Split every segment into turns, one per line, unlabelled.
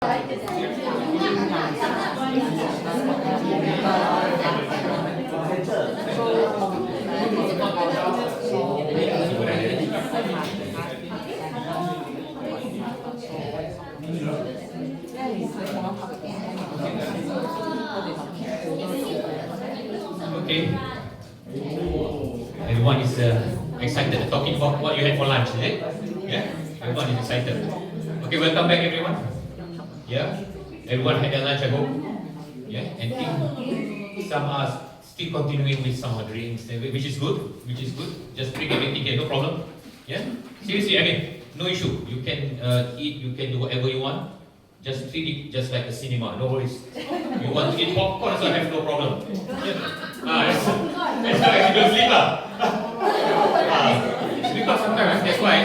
Okay. Everyone is excited talking about what you had for lunch, is it? Yeah? Everyone is excited. Okay, welcome back everyone. Yeah? Everyone had their lunch at home? Yeah? And some are still continuing with some drinks, which is good. Just drink everything here, no problem. Yeah? Seriously, I mean, no issue. You can eat, you can do whatever you want. Just treat it just like a cinema, no worries. You want to eat popcorn, so I have no problem. Yeah. That's why you don't sleep because sometimes that's why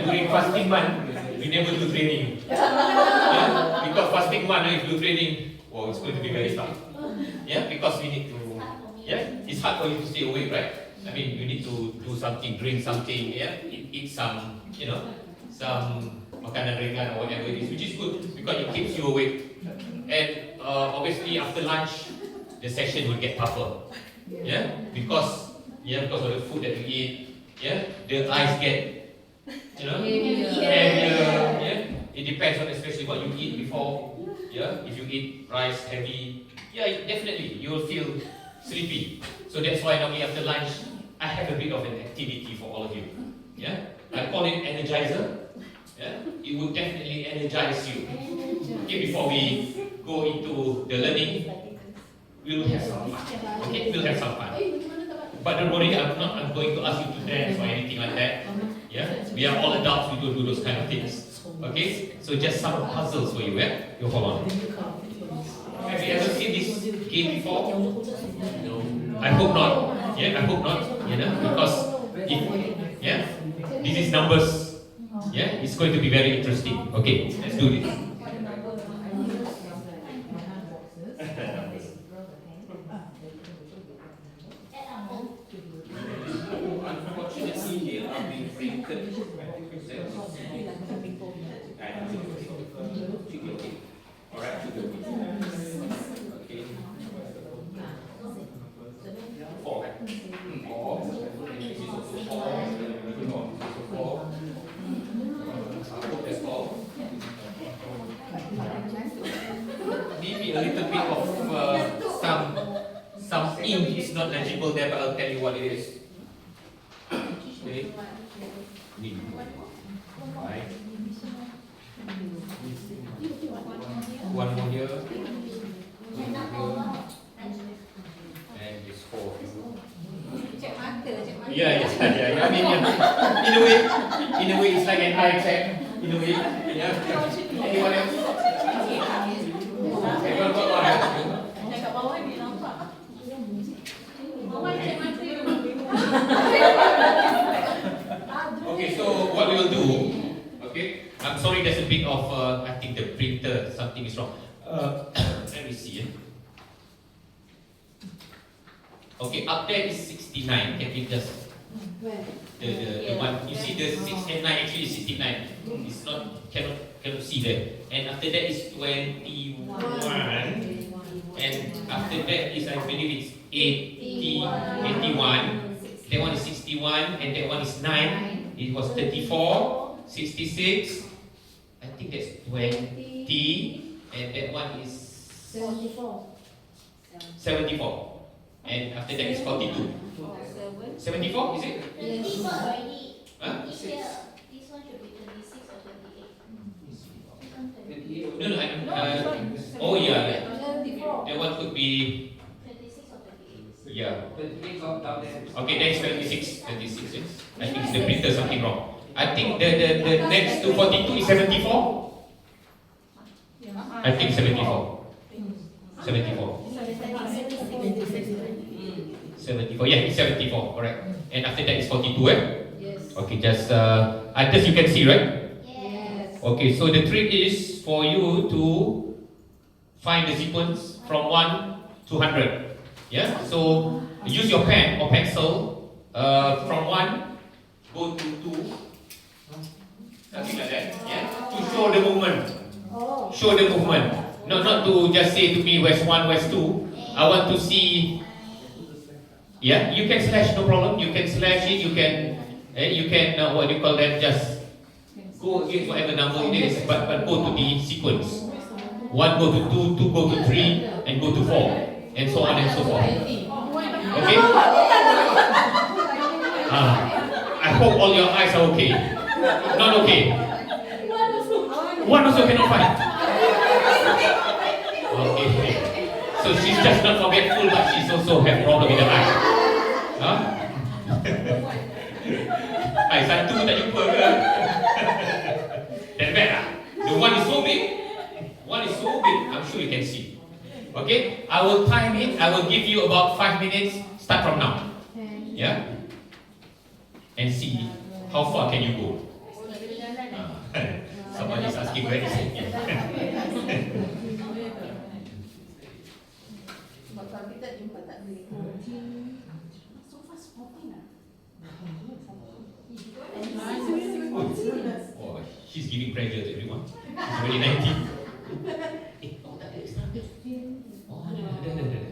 during fasting month we never do training. Yeah? Because fasting month if you do training, oh, it's going to be very tough. Yeah, because we need to. Yeah, it's hard for you to stay awake, right? I mean, you need to do something, drink something, yeah, eat some, some makanan ringan or whatever it is, which is good because it keeps you awake. And obviously after lunch, the session will get tougher. Yeah, because of the food that we eat. Yeah, the eyes get, heavier. Yeah, it depends on especially what you eat before. Yeah, if you eat rice heavy, yeah, definitely you will feel sleepy. So that's why normally after lunch, I have a bit of an activity for all of you. Yeah, I call it energizer. Yeah, it will definitely energize you. Okay, before we go into the learning, we'll have some fun. Okay, we'll have some fun. But don't worry, I'm going to ask you to dance or anything like that. Yeah, we are all adults. We don't do those kind of things. Okay, so just some puzzles for you. Yeah, you hold on. Have you ever seen this game before? No. I hope not. Yeah, I hope not. Because this is numbers. Yeah, it's going to be very interesting. Okay, let's do this. Unfortunately, they are being printed. Alright. Okay. 4. 4. This is also 4. Maybe a little bit of some ink is not legible there, but I'll tell you what it is. Okay. Right. One more here. And this 4. Yeah. I mean, in a way, it's like an eye check. In a way, yeah. Anyone else? Everyone got one. Okay, so what we will do? Okay, I'm sorry, there's a bit of I think the printer something is wrong. Let me see. Okay, up there is 69. Can we just the one you see the 6 and 9 actually is 69. It's not cannot see there. And after that is 21. And after that is I believe it's 81. That one is 61 and that one is 9. It was 34, 66. I think that's 20 and that one is 74. And after that is 42. 74, is it? Huh?
This one should be 26 or 28.
No, oh yeah. That one could be
26 or 28.
yeah. Okay, that is 26. I think the printer something wrong. I think the next to 42 is 74. I think 74. 74. Yeah, it's 74, correct. And after that is 42,
Yes.
Okay, just others you can see, right?
Yes.
Okay, so the trick is for you to find the sequence from 1 to 100. Yeah, so use your pen or pencil from 1 go to 2, something like that. Yeah, to show the movement.
Oh.
Show the movement. Not to just say to me where's 1, where's 2. I want to see. Yeah, you can slash, no problem. You can slash it. You can what do you call that? Just go against whatever number it is, but go to the sequence. 1 go to 2, 2 go to 3, and go to 4, and so on and so forth. Okay? I hope all your eyes are okay. Not okay. One also cannot find. Okay. So she's just not forgetful, but she's also have problem with the eyes. Huh? Ay, satu tak jumpa ke? That bad lah. The one is so big. One is so big. I'm sure you can see. Okay? I will time it. I will give you about 5 minutes. Start from now. Yeah? And see how far can you go. Somebody is asking where is it. Oh, she's giving pressure to everyone. She's already 19. Oh, tak ada extra. Oh, ada.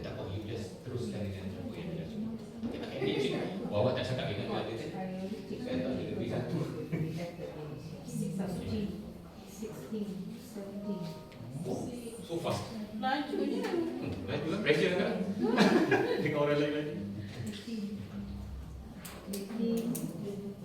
Tak apa, you just teruskan dengan apa yang dia cakap. Okay, pakai edit je. Awak tak cakap dengan dia kan? Saya tak ada lebih satu.
16, 17.
Oh, so fast.
Laju je.
Laju kan? Pressure kan? Dengan orang lain lagi.
18, 19, 20.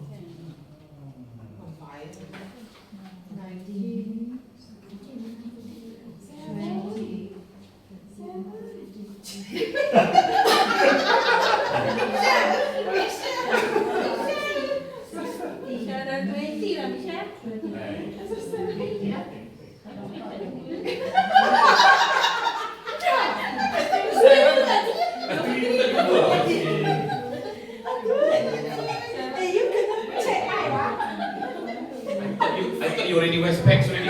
Dah 20 lah, Michelle.
I thought you already wear specs already.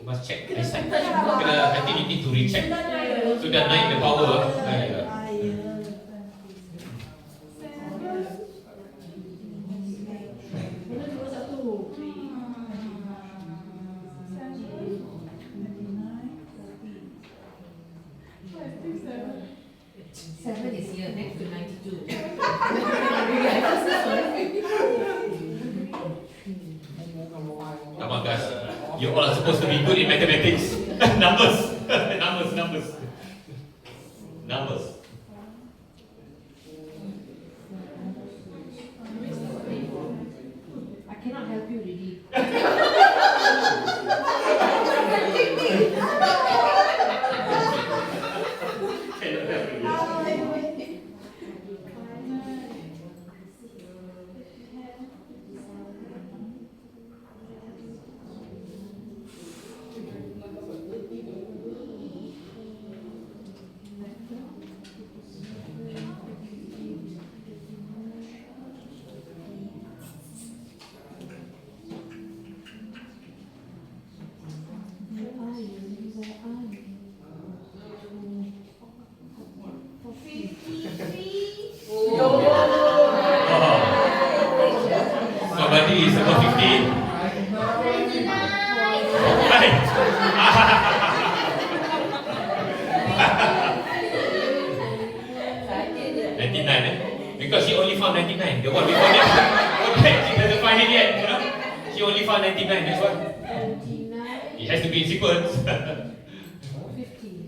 Must check eyesight. I think you need to recheck. Sudah naik the power.
Seven is here next to 92.
Come on guys, you all are supposed to be good in mathematics. Numbers.
I cannot help you really.
Somebody is above 50. 99, because she only found 99. The one before that, she doesn't find it yet. You know? She only found 99. That's why.
99,
It has to be in sequence.
50.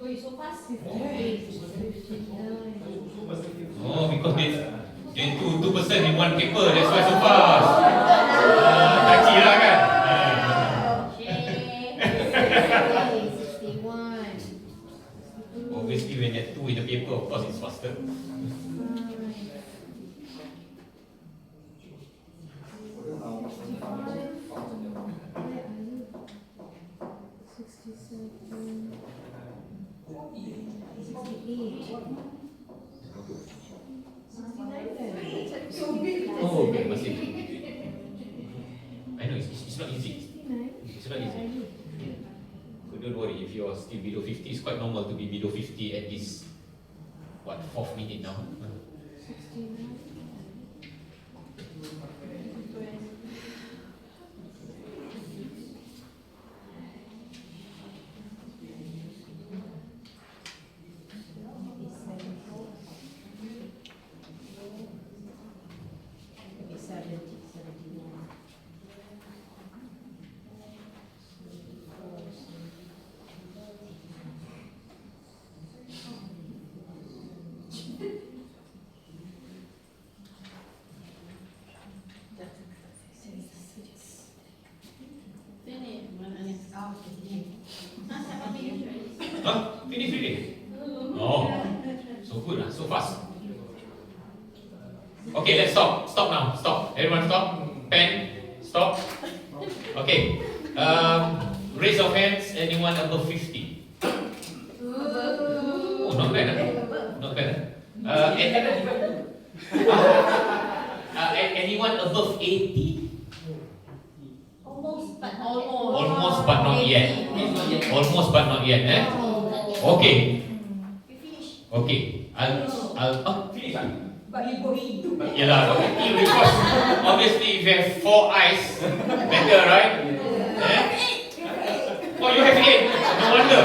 Oh, you so fast.
58, 59.
Oh, because they two person in one paper. That's why so fast. Touchy lah kan.
61.
Obviously, when there are two in the paper, of course it's faster.
67.
Oh, okay, masih. I know it's not easy. It's not easy. So don't worry, if you're still below 50, it's quite normal to be below 50 at least, what, 4th minute now? 50 already? Oh, so good, so fast. Okay, let's stop. Stop now. Stop. Everyone stop. Pen. Stop. Okay. Raise your hands. Anyone above 50? Oh, not bad. Not bad. Anyone above 80?
Almost, but
Almost, but not yet. Almost, but not yet. Okay.
we finish.
Okay. I'll finish.
But you go in.
Yeah, okay. Because obviously if you have 4 eyes, better, right? Oh, you have 8. No wonder.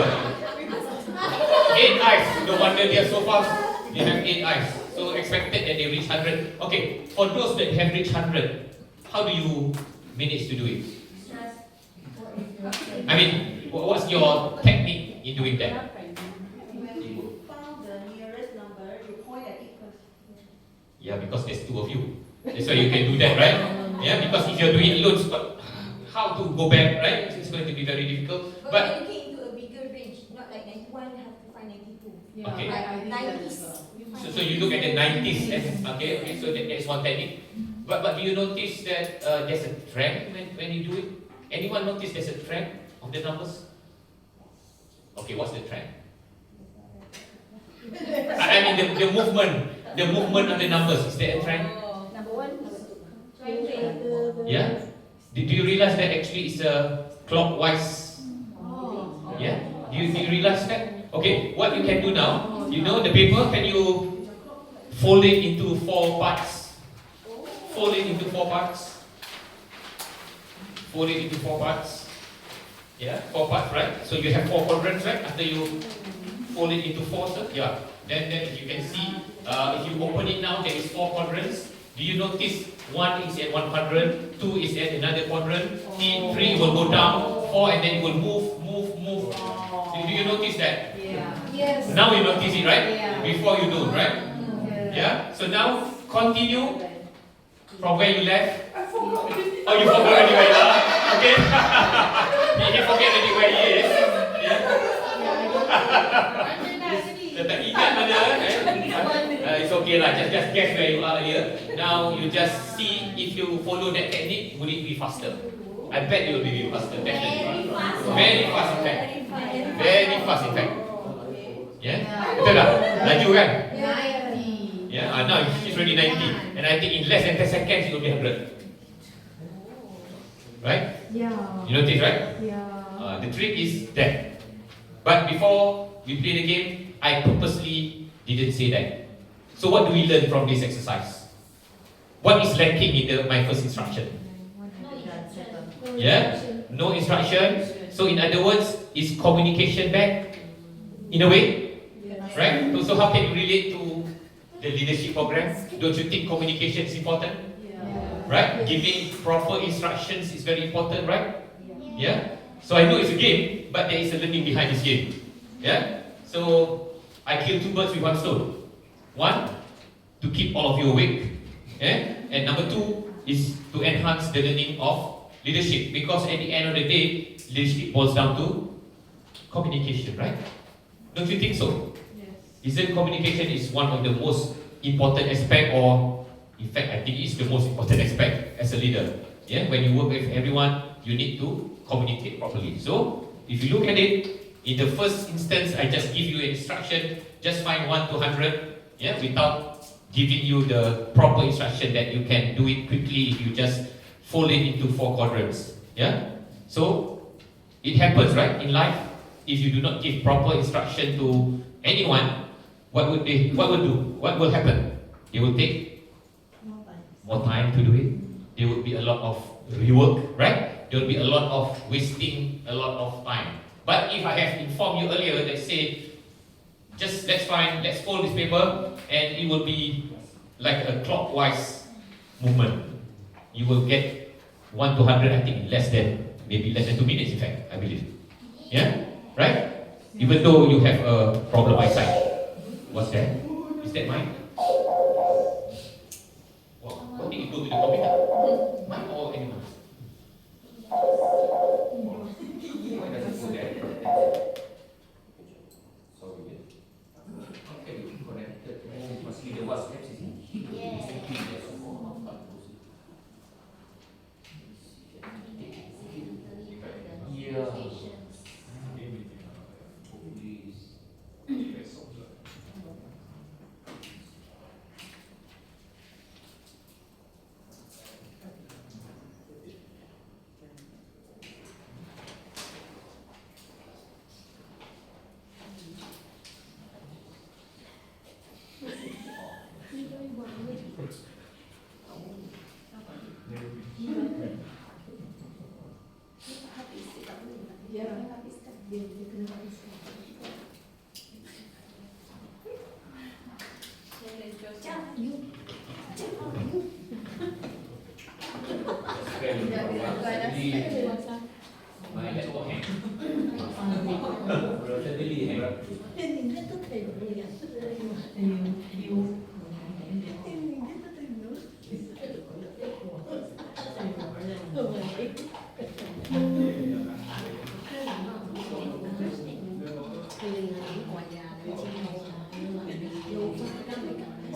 8 eyes. No wonder they are so fast. They have 8 eyes. So expected that they reach 100. Okay, for those that have reached 100, how do you manage to do it? I mean, what's your technique in doing that?
When you found the nearest number, you point at it first.
Yeah, because there's 2 of you. That's why you can do that, right? Yeah, because if you're doing it alone, how to go back, right? It's going to be very difficult.
But
But
when you get into a bigger range, not like 91, you have to find 92.
Okay.
I
90s.
so you look at the 90s as okay, so that's one technique. But do you notice that there's a trend when you do it? Anyone notice there's a trend of the numbers? Okay, what's the trend? I mean the movement of the numbers. Is there a trend?
Number one, trying to
Yeah. Do you realize that actually it's a clockwise? Yeah. Do you realize that? Okay. What you can do now? You know the paper. Can you fold it into 4 parts? Fold it into 4 parts. Fold it into 4 parts. Yeah, 4 parts, right? So you have 4 quadrants, right? After you fold it into 4, sir? Yeah. Then you can see, if you open it now, there is 4 quadrants. Do you notice 1 is at 1 quadrant, 2 is at another quadrant, 3 will go down, 4 and then it will move. Do you notice that?
Yes.
Now you notice it, right?
Yeah.
Before you don't, right? Yeah. So now continue from where you left. Oh, you forgot already where you are? Okay. You forget already where he is. Yeah. Tak ingat mana, it's okay lah, just guess where you are here. Now you just see if you follow that technique, will it be faster? I bet it will be faster, definitely. Very fast in fact. Very fast in fact. Yeah? Betul tak? Laju kan?
90.
Yeah, now she's already 90. And I think in less than 10 seconds it will be 100. Right?
Yeah.
You notice, right?
Yeah.
The trick is that. But before we play the game, I purposely didn't say that. So what do we learn from this exercise? What is lacking in my first instruction? Yeah? No instruction. So in other words, is communication back? In a way? Right? So how can you relate to the leadership program? Don't you think communication is important? Right? Giving proper instructions is very important, right? Yeah? So I know it's a game, but there is a learning behind this game. Yeah? So I kill 2 birds with 1 stone. 1, to keep all of you awake. Yeah? And number 2 is to enhance the learning of leadership. Because at the end of the day, leadership boils down to communication, right? Don't you think so? Isn't communication is one of the most important aspect, or in fact I think it's the most important aspect as a leader. Yeah? When you work with everyone, you need to communicate properly. So if you look at it, In the first instance, I just give you an instruction, just find 1 to 100, yeah, without giving you the proper instruction that you can do it quickly if you just fold it into 4 quadrants. Yeah? So, it happens, right, in life. If you do not give proper instruction to anyone, what will do? What will happen? They will take more time to do it. There will be a lot of rework, right? There will be a lot of wasting a lot of time. But if I have informed you earlier, let's say, just let's fold this paper, and it will be like a clockwise movement. You will get 1 to 100, I think, maybe less than 2 minutes, in fact, I believe. Yeah? Right? Even though you have a problem eyesight. What's that? Is that mine? What did you do to the computer? Mine or anyone's? Why does it go there? Sorry. Okay, we connected. It must be the WhatsApp, isn't it?
Yes.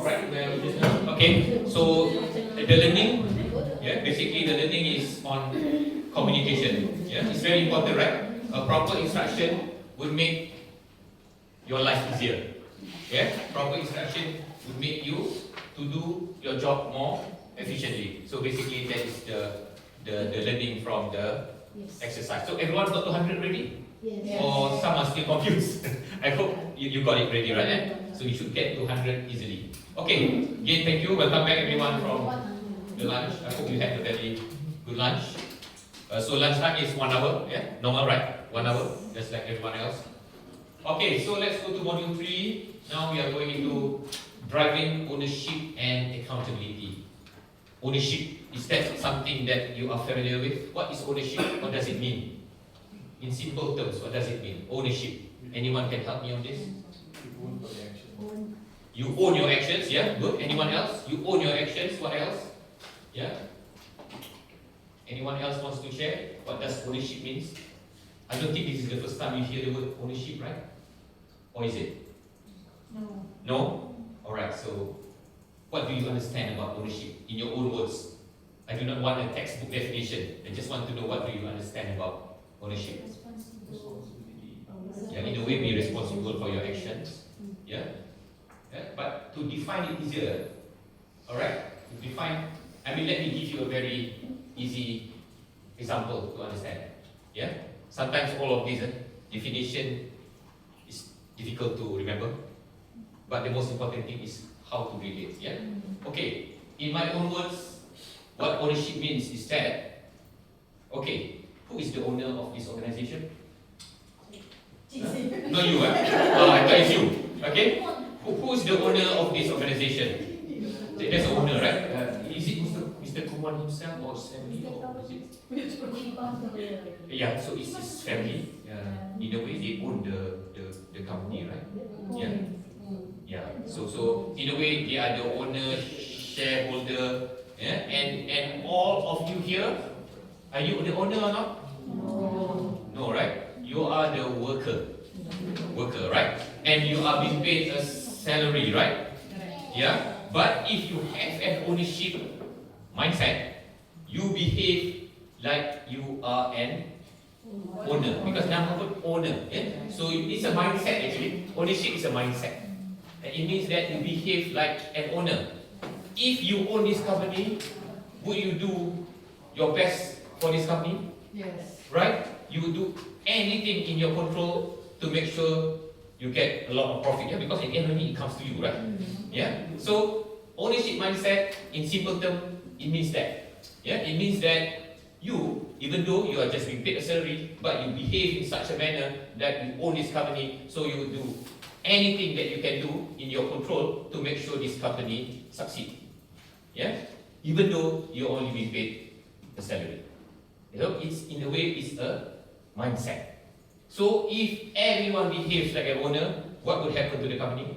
Alright, okay, so the learning, yeah, basically the learning is on communication. Yeah, it's very important, right? A proper instruction will make your life easier. Yeah, proper instruction will make you to do your job more efficiently. So basically that is the learning from the exercise. So everyone's got 200 ready?
Yes.
Or some are still confused? I hope you got it ready, right? Eh? So you should get 200 easily. Okay, again, thank you. Welcome back everyone from the lunch. I hope you had a very good lunch. So lunchtime is 1 hour, yeah? Normal, right? 1 hour, just like everyone else. Okay, so let's go to module 3. Now we are going into driving ownership and accountability. Ownership, is that something that you are familiar with? What is ownership? What does it mean? In simple terms, what does it mean? Ownership. Anyone can help me on this? You own your actions, yeah? Good. Anyone else? You own your actions. What else? Yeah? Anyone else wants to share? What does ownership means? I don't think this is the first time you hear the word ownership, right? Or is it?
No.
No? Alright, so what do you understand about ownership in your own words? I do not want a textbook definition. I just want to know what do you understand about ownership. Yeah, in a way, be responsible for your actions. Yeah? Yeah? But to define it easier, alright? To define, let me give you a very easy example to understand. Yeah? Sometimes all of these definition is difficult to remember, but the most important thing is how to read it. Yeah? Okay, in my own words, what ownership means is that, okay, who is the owner of this organization? Not you, I thought it's you. Okay? Who is the owner of this organization? There's an owner, right? Is it Mr. Kumon himself or his family? Or is it? Yeah, so it's his family. In a way, they own the company, right? Yeah. Yeah. So in a way, they are the owner, shareholder, yeah? And all of you here, are you the owner or not? No, right? You are the worker, right? And you are being paid a salary, right? Yeah. But if you have an ownership mindset, you behave like you are an Owner, because nama pun owner. Yeah? So it's a mindset actually. Ownership is a mindset. And it means that you behave like an owner. If you own this company, would you do your best for this company?
Yes.
Right? You would do anything in your control to make sure you get a lot of profit. Yeah? Because at the end of the day, it comes to you, right? Yeah? So ownership mindset, in simple terms, it means that. Yeah? It means that you, even though you are just being paid a salary, but you behave in such a manner that you own this company, so you will do anything that you can do in your control to make sure this company succeed. Yeah? Even though you're only being paid a salary. So it's in a way it's a mindset. So if everyone behaves like an owner, what would happen to the company?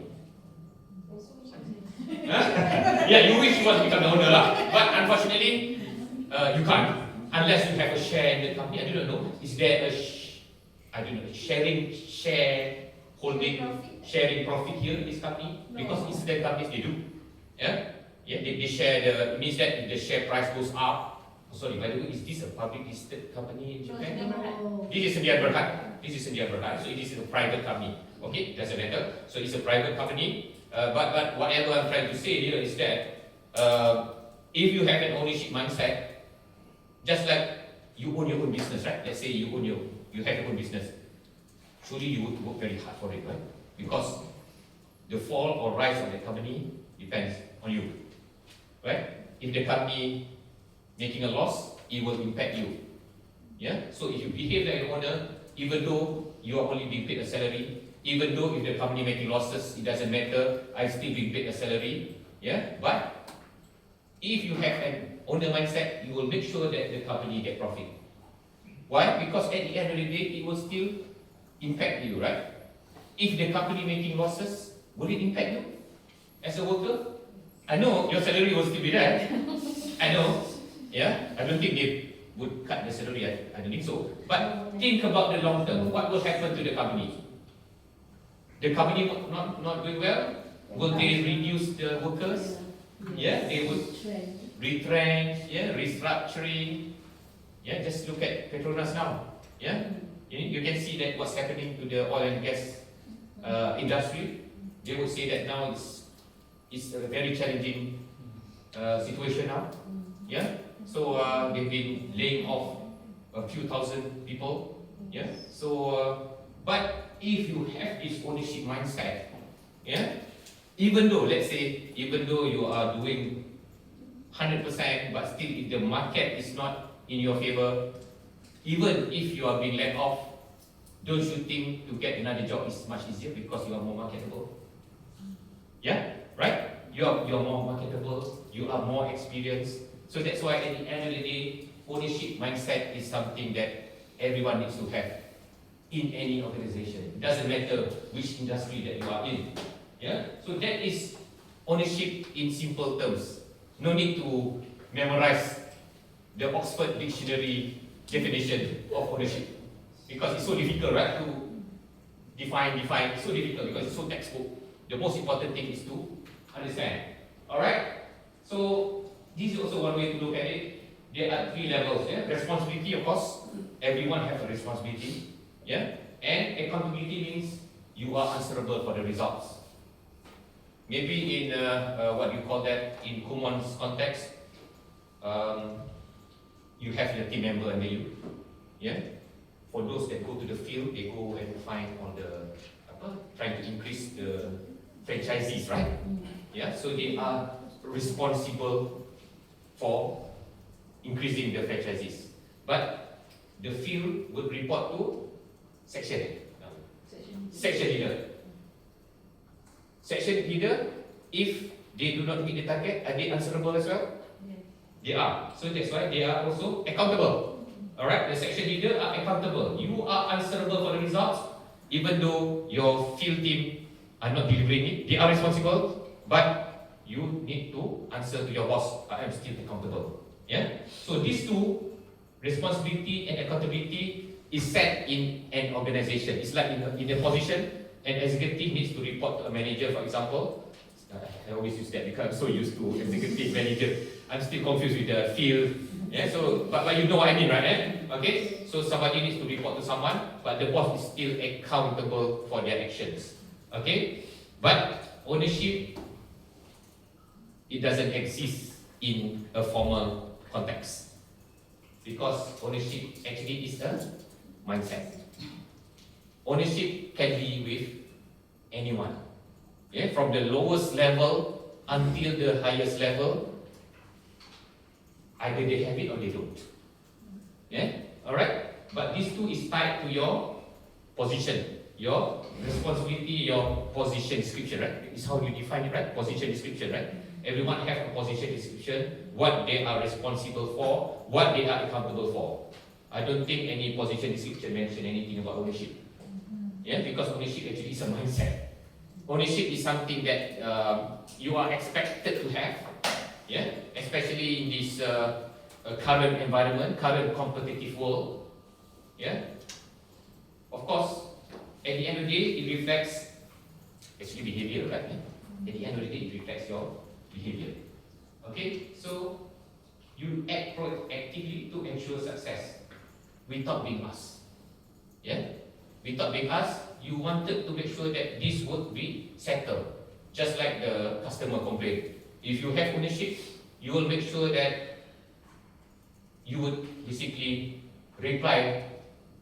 Huh? Yeah, you wish you want to become the owner lah. But unfortunately, you can't. Unless you have a share in the company. I don't know. Is there a sharing profit here in this company? Because incident companies they do. Yeah? Yeah, they share it means that if the share price goes up. Oh, sorry, by the way, is this a public listed company in Japan?
No.
This is Sedia Berhad. This is Sedia Berhad. So this is a private company. Okay, doesn't matter. So it's a private company. But whatever I'm trying to say here is that if you have an ownership mindset, just like you own your own business, right? Let's say you have your own business. Surely you would work very hard for it, right? Because the fall or rise of the company depends on you, right? If the company making a loss, it will impact you. Yeah. So if you behave like an owner, even though you are only being paid a salary, even though if the company making losses, it doesn't matter. I still being paid a salary. Yeah. But if you have an owner mindset, you will make sure that the company get profit. Why? Because at the end of the day, it will still impact you, right? If the company making losses, will it impact you as a worker? I know your salary will still be there. I know. Yeah. I don't think they would cut the salary. I don't think so. But think about the long term. What will happen to the company? The company not doing well? Will they reduce the workers? Yeah. They would retrench, yeah, restructuring. Yeah, just look at Petronas now. Yeah, you can see that what's happening to the oil and gas industry. They would say that now it's a very challenging situation now. Yeah, so they've been laying off a few thousand people. Yeah, so but if you have this ownership mindset, yeah, even though you are doing 100%, but still if the market is not in your favor, even if you are being let off, don't you think to get another job is much easier because you are more marketable? Yeah, right? You are more marketable, you are more experienced. So that's why at the end of the day, ownership mindset is something that everyone needs to have in any organization. It doesn't matter which industry that you are in. Yeah? So that is ownership in simple terms. No need to memorize the Oxford Dictionary definition of ownership because it's so difficult, right? To define. It's so difficult because it's so textbook. The most important thing is to understand. Alright? So this is also one way to look at it. There are 3 levels. Yeah? Responsibility, of course. Everyone has a responsibility. Yeah? And accountability means you are answerable for the results. Maybe in what you call that in Kumon's context, you have your team member under you. Yeah. For those that go to the field, they go and find on the trying to increase the franchisees, right? Yeah. So they are responsible for increasing the franchisees. But the field would report to section leader. Section leader, if they do not hit the target, are they answerable as well?
Yes.
They are. So that's why they are also accountable. Alright, the section leader are accountable. You are answerable for the results, even though your field team are not delivering it. They are responsible, but you need to answer to your boss. I am still accountable. Yeah? So these two, responsibility and accountability, is set in an organization. It's like in a position, an executive needs to report to a manager, for example. I always use that because I'm so used to executive manager. I'm still confused with the field Yeah, so but you know what I mean, right? Okay, so somebody needs to report to someone, but the boss is still accountable for their actions. Okay, but ownership, it doesn't exist in a formal context because ownership actually is a mindset. Ownership can be with anyone, yeah, from the lowest level until the highest level. Either they have it or they don't. Yeah, all right. But these two is tied to your position, your responsibility, your position description, right? It's how you define it, right? Position description, right? Everyone have a position description, what they are responsible for, what they are accountable for. I don't think any position description mention anything about ownership. Yeah, because ownership actually is a mindset. Ownership is something that you are expected to have. Yeah, especially in this current environment, current competitive world. Yeah, of course, at the end of the day, it reflects actually behavior, right? At the end of the day, it reflects your behavior. Okay, so you act proactively to ensure success without being asked. Yeah, without being asked, you wanted to make sure that this would be settled, just like the customer complaint. If you have ownership, you will make sure that you would basically reply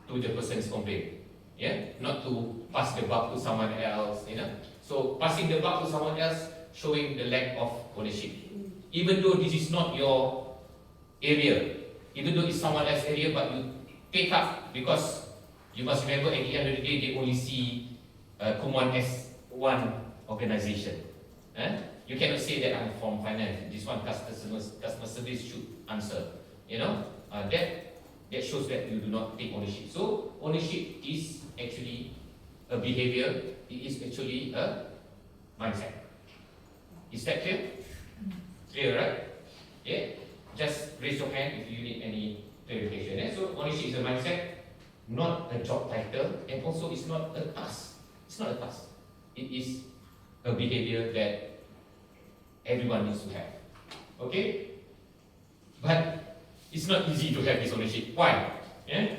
to the person's complaint. Yeah, not to pass the buck to someone else. So passing the buck to someone else, showing the lack of ownership. Even though this is not your area, even though it's someone else's area, but you take up because you must remember at the end of the day, they only see Kumon as one organization. You cannot say that I'm from finance. This one customer service should answer. That shows that you do not take ownership. So ownership is actually a behavior. It is actually a mindset. Is that clear? Clear, right? Yeah. Just raise your hand if you need any clarification. So ownership is a mindset, not a job title, and also it's not a task. It's not a task. It is a behavior that everyone needs to have. Okay? But it's not easy to have this ownership. Why? Yeah?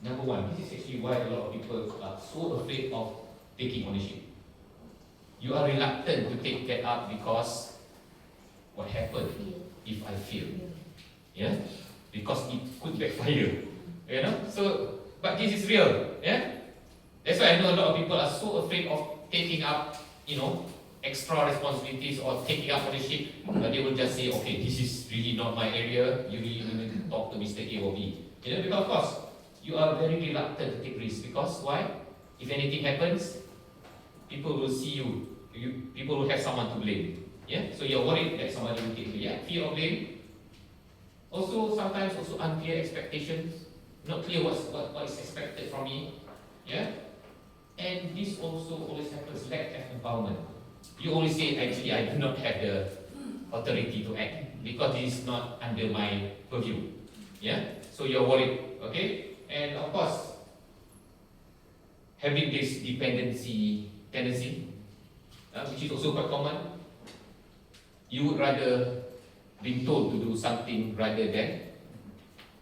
Number one, this is actually why a lot of people are so afraid of taking ownership. You are reluctant to take that up because what happened if I fail? Yeah? Because it could backfire. So, but this is real. Yeah? That's why I know a lot of people are so afraid of taking up, extra responsibilities or taking up ownership. They will just say, okay, this is really not my area. You really need to talk to Mr. A or B. Because of course, you are very reluctant to take risks. Because why? If anything happens, people will see you. People will have someone to blame. Yeah? So you're worried that somebody will take you. Yeah? Fear of blame. Also, sometimes unclear expectations. Not clear what is expected from me. Yeah? And this also always happens, lack of empowerment. You always say, actually, I do not have the authority to act because this is not under my purview. Yeah? So you're worried. Okay? And of course, having this dependency tendency, which is also quite common, you would rather be told to do something rather than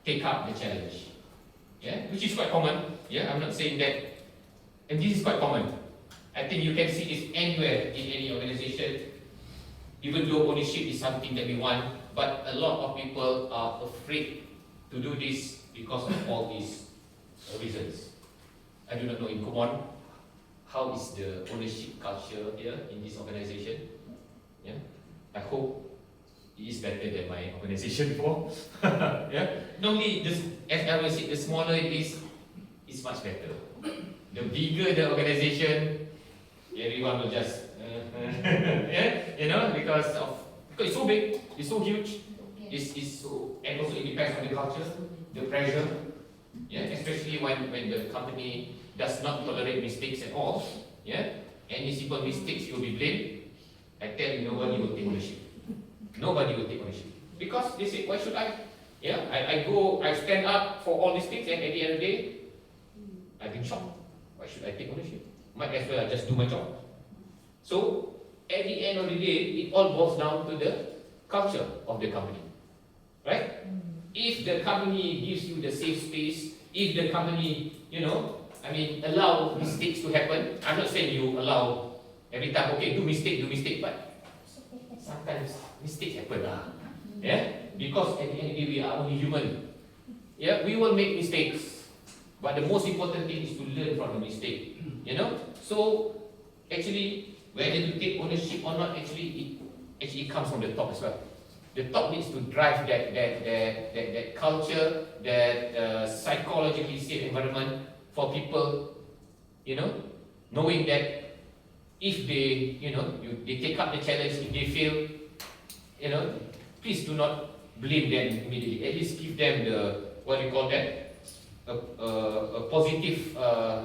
take up the challenge. Yeah, which is quite common. Yeah, I'm not saying that, and this is quite common. I think you can see this anywhere in any organization. Even though ownership is something that we want, but a lot of people are afraid to do this because of all these reasons. I do not know in Kumon, how is the ownership culture here in this organization? Yeah, I hope it is better than my organization before. Yeah, normally as I will say, the smaller it is, it's much better. The bigger the organization, everyone will just yeah, because it's so big, it's so huge, it's so, and also it depends on the culture, the pressure. Yeah, especially when the company does not tolerate mistakes at all. Yeah, any simple mistakes you'll be blamed. I tell you, nobody will take ownership. Nobody will take ownership because they say, why should I? Yeah, I stand up for all these things, and at the end of the day, I've been shocked. Why should I take ownership? Might as well I just do my job. So at the end of the day, it all boils down to the culture of the company, right? If the company gives you the safe space, if the company, allow mistakes to happen, I'm not saying you allow every time, okay, do mistake, but sometimes mistakes happen, yeah? Because at the end of the day, we are only human. Yeah, we will make mistakes, but the most important thing is to learn from the mistake. So actually, whether you take ownership or not, actually it comes from the top as well. The top needs to drive that culture, that psychologically safe environment for people, knowing that if they, they take up the challenge, if they fail, please do not blame them immediately. At least give them the, what do you call that, a positive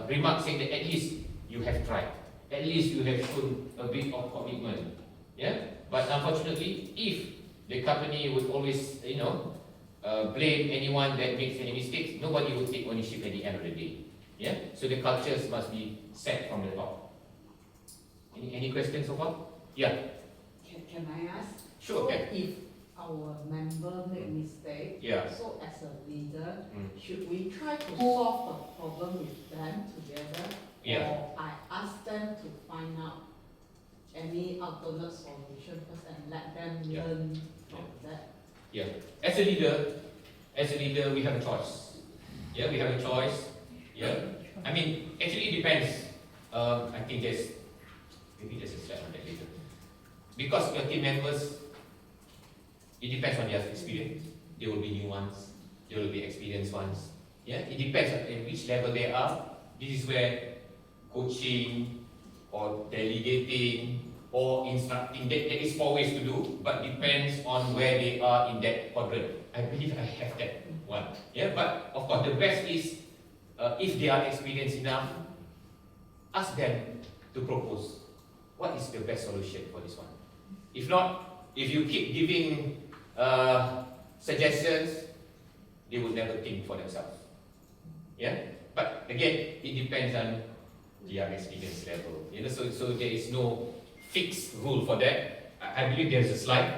remark saying that at least you have tried. At least you have shown a bit of commitment. Yeah? But unfortunately, if the company would always, blame anyone that makes any mistakes, nobody will take ownership at the end of the day. Yeah? So the cultures must be set from the top. Any questions so far? Yeah.
Can I ask?
Sure, okay.
So if our member make mistake,
Yeah.
so as a leader, should we try to solve the problem with them together?
Yeah.
Or I ask them to find out any alternate solution first and let them
Yeah.
learn from that?
Yeah. As a leader, we have a choice. Yeah, we have a choice. Yeah. I mean, actually it depends. I think maybe there's a slide on that later. Because your team members, it depends on their experience. There will be new ones, there will be experienced ones. Yeah, it depends on which level they are. This is where coaching or delegating or instructing, there is 4 ways to do, but depends on where they are in that quadrant. I believe I have that one. Yeah, but of course the best is if they are experienced enough, ask them to propose what is the best solution for this one. If not, if you keep giving suggestions, they will never think for themselves. Yeah, but again, it depends on their experience level. So there is no fixed rule for that. I believe there is a slide,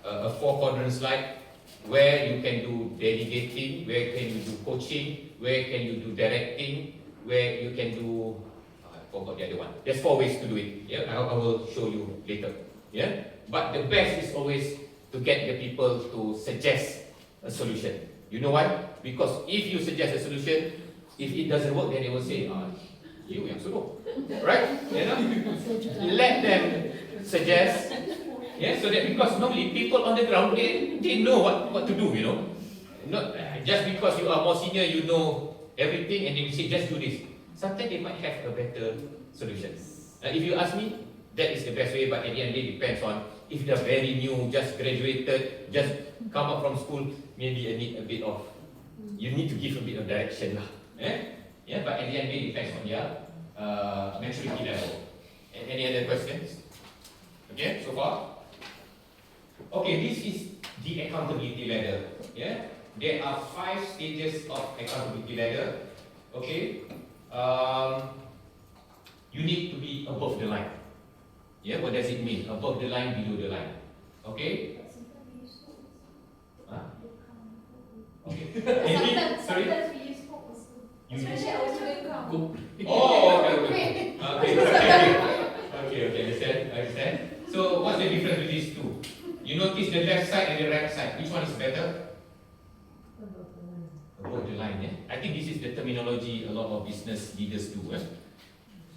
a 4-quadrant slide, where you can do delegating, where can you do coaching, where can you do directing, where you can do, I forgot the other one. There's 4 ways to do it. Yeah, I will show you later. Yeah, but the best is always to get the people to suggest a solution. You know why? Because if you suggest a solution, if it doesn't work, then they will say, you yang suruh, right? Let them suggest. Yeah, so that because normally people on the ground they know what to do. Not just because you are more senior, you know everything, and then you say just do this. Sometimes they might have a better solution. If you ask me, that is the best way. But at the end of the day, depends on if they're very new, just graduated, just come up from school. Maybe you need a bit of, you need to give a bit of direction lah. Yeah, but at the end of the day, depends on their maturity level. Any other questions? Okay, so far. Okay, this is the accountability ladder. Yeah, there are 5 stages of accountability ladder. Okay, you need to be above the line. Yeah, what does it mean? Above the line, below the line. Okay. Huh? Okay. Sorry.
Sometimes we use hope also. Especially our student come.
Oh, okay. Understand. So what's the difference with these two? You notice the left side and the right side. Which one is better? Above the line. Yeah. I think this is the terminology a lot of business leaders do.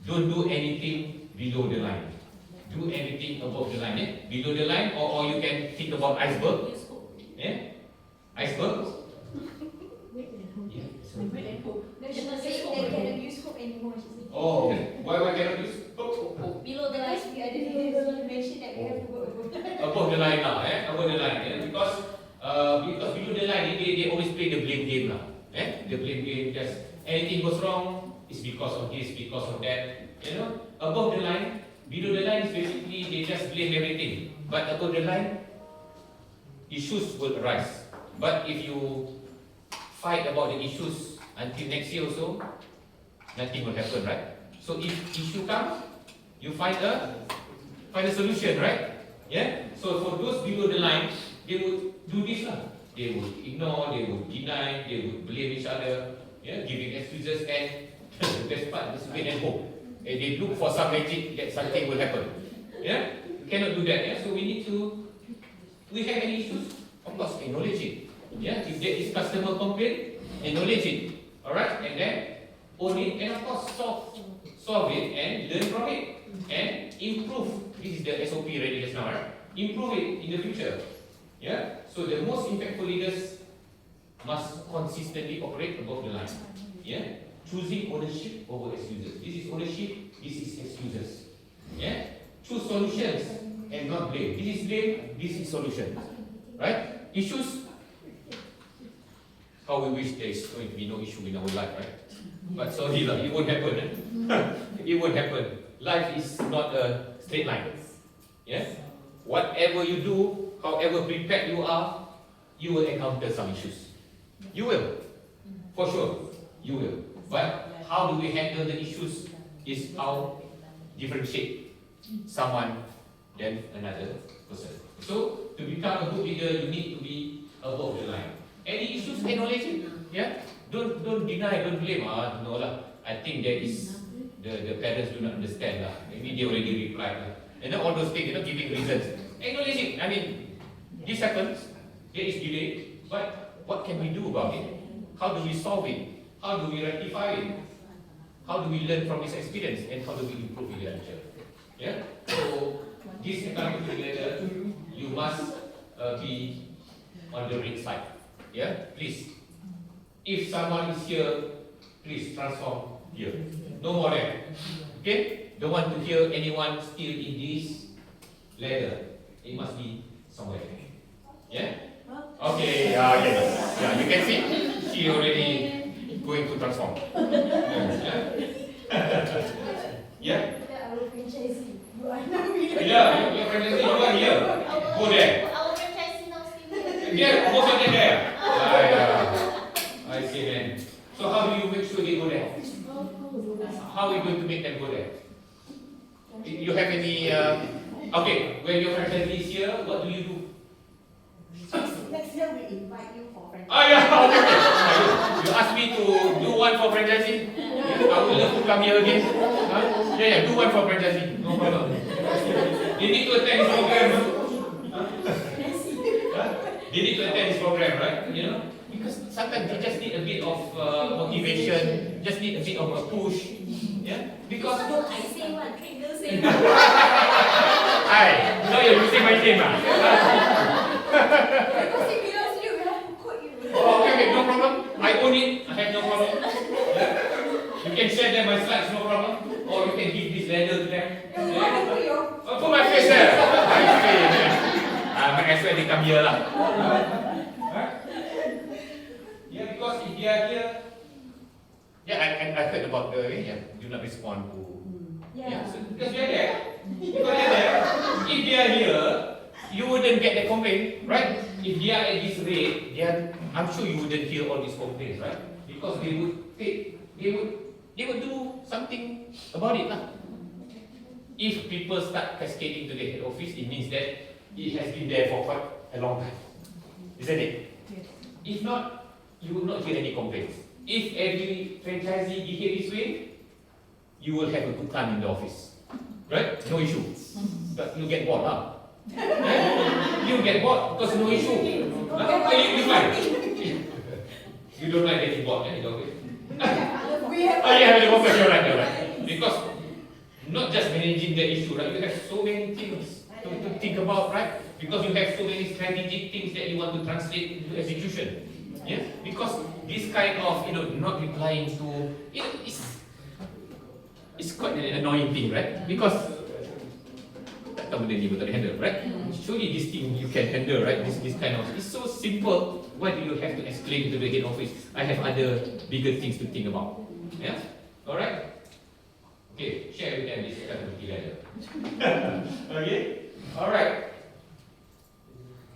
Don't do anything below the line. Do everything above the line. Below the line, or you can think about iceberg. Iceberg.
She was saying they cannot use hope anymore.
Oh, why cannot use
Below the line, we mentioned that we have to go
above the line now? Above the line, because below the line they always play the blame game now. The blame game, just anything goes wrong, it's because of this, because of that. Above the line, below the line is basically they just blame everything. But above the line, issues will arise. But if you fight about the issues until next year also, nothing will happen, right? So if issue comes, you find a solution, right? Yeah. So for those below the line, they would do this lah. They would ignore, they would deny, they would blame each other, yeah, giving excuses, and the best part is wait and hope. And they look for some magic that something will happen. Yeah, you cannot do that. Yeah, so we have any issues, of course, acknowledge it. Yeah, if there is customer complaint, acknowledge it. All right, and then own it, and of course solve it and learn from it and improve. This is the SOP ready just now, right? Improve it in the future. Yeah. So the most impactful leaders must consistently operate above the line. Yeah. Choosing ownership over excuses. This is ownership. This is excuses. Yeah. Choose solutions and not blame. This is blame. This is solution. Right? Issues. How we wish there is going to be no issue in our life, right? But sorry lah, it won't happen. It won't happen. Life is not a straight line. Yeah? Whatever you do, however prepared you are, you will encounter some issues. You will. For sure. You will. But how do we handle the issues is how differentiate someone than another person. So, to become a good leader, you need to be above the line. Any issues, acknowledge it. Yeah? Don't deny, don't blame. No lah. I think that is the parents do not understand lah. Maybe they already replied lah. And then all those things, giving reasons. Acknowledge it. I mean, this happens. There is delay. But what can we do about it? How do we solve it? How do we rectify it? How do we learn from this experience? And how do we improve in the future? Yeah. So this accountability leader, you must be on the right side. Yeah. Please. If someone is here, please transform here. No more there. Okay? Don't want to hear anyone still in this ladder. It must be somewhere. Yeah? Okay, yeah, you can see she already going to transform. Yeah? Yeah?
Our franchisee. You are now
Yeah, your franchisee, you are here. Go there.
Our franchisee now still here.
Yeah, most of them there. I see, man. So how do you make sure they go there? How are we going to make them go there? You have any, okay, when your franchisee is here, what do you do?
Next year we invite you for franchise.
Yeah, okay. You ask me to do one for franchisee? Yeah, I would love to come here again. Huh? Yeah, do one for franchisee. No problem. They need to attend this program. Huh? They need to attend this program, right? Because sometimes they just need a bit of motivation, just need a bit of a push. Yeah? Because
I say one, trainer say
Hi, now you're using my name.
because if you don't you have to quote you.
Oh, okay, no problem. I own it. I have no problem. Yeah? You can share them my slides, no problem. Or you can give this ladder to them. Yeah? Put my face there. I see. Might as well they come here lah. Huh? Yeah, because if they are here, yeah, I heard about the do not respond to. Yeah, so because they're there. Because they're there. If they are here, you wouldn't get the complaint, right? If they are at this rate, I'm sure you wouldn't hear all these complaints, right? Because they would do something about it lah. If people start cascading to the head office, it means that it has been there for quite a long time, isn't it?
Yes.
If not, you would not hear any complaints. If every franchisee behave this way, you will have a good time in the office, right? No issue. But you get bored, huh? You get bored because no issue. You like? You don't like getting bored, in the office?
We have.
Oh yeah, the office, you're right. Because not just managing the issue, right? You have so many things to think about, right? Because you have so many strategic things that you want to translate into execution. Yeah? Because this kind of, not replying to, it's quite an annoying thing, right? Because tak tahu benda ni betul handle, right? Surely this thing you can handle, right? This kind of, it's so simple. Why do you have to explain to the head office? I have other bigger things to think about. Yeah? Alright? Okay, share with them this accountability ladder. Okay? Alright.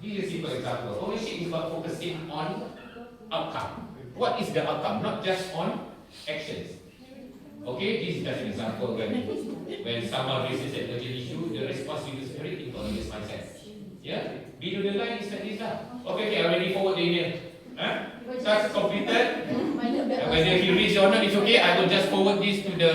This is a simple example. Ownership is about focusing on outcome. What is the outcome? Not just on actions. Okay, this is just an example when someone raises an urgent issue, the response you use everything on this mindset. Yeah, below the line is like this lah. Okay, I already forward the email. Task completed. Whether he reads or not, it's okay. I will just forward this to the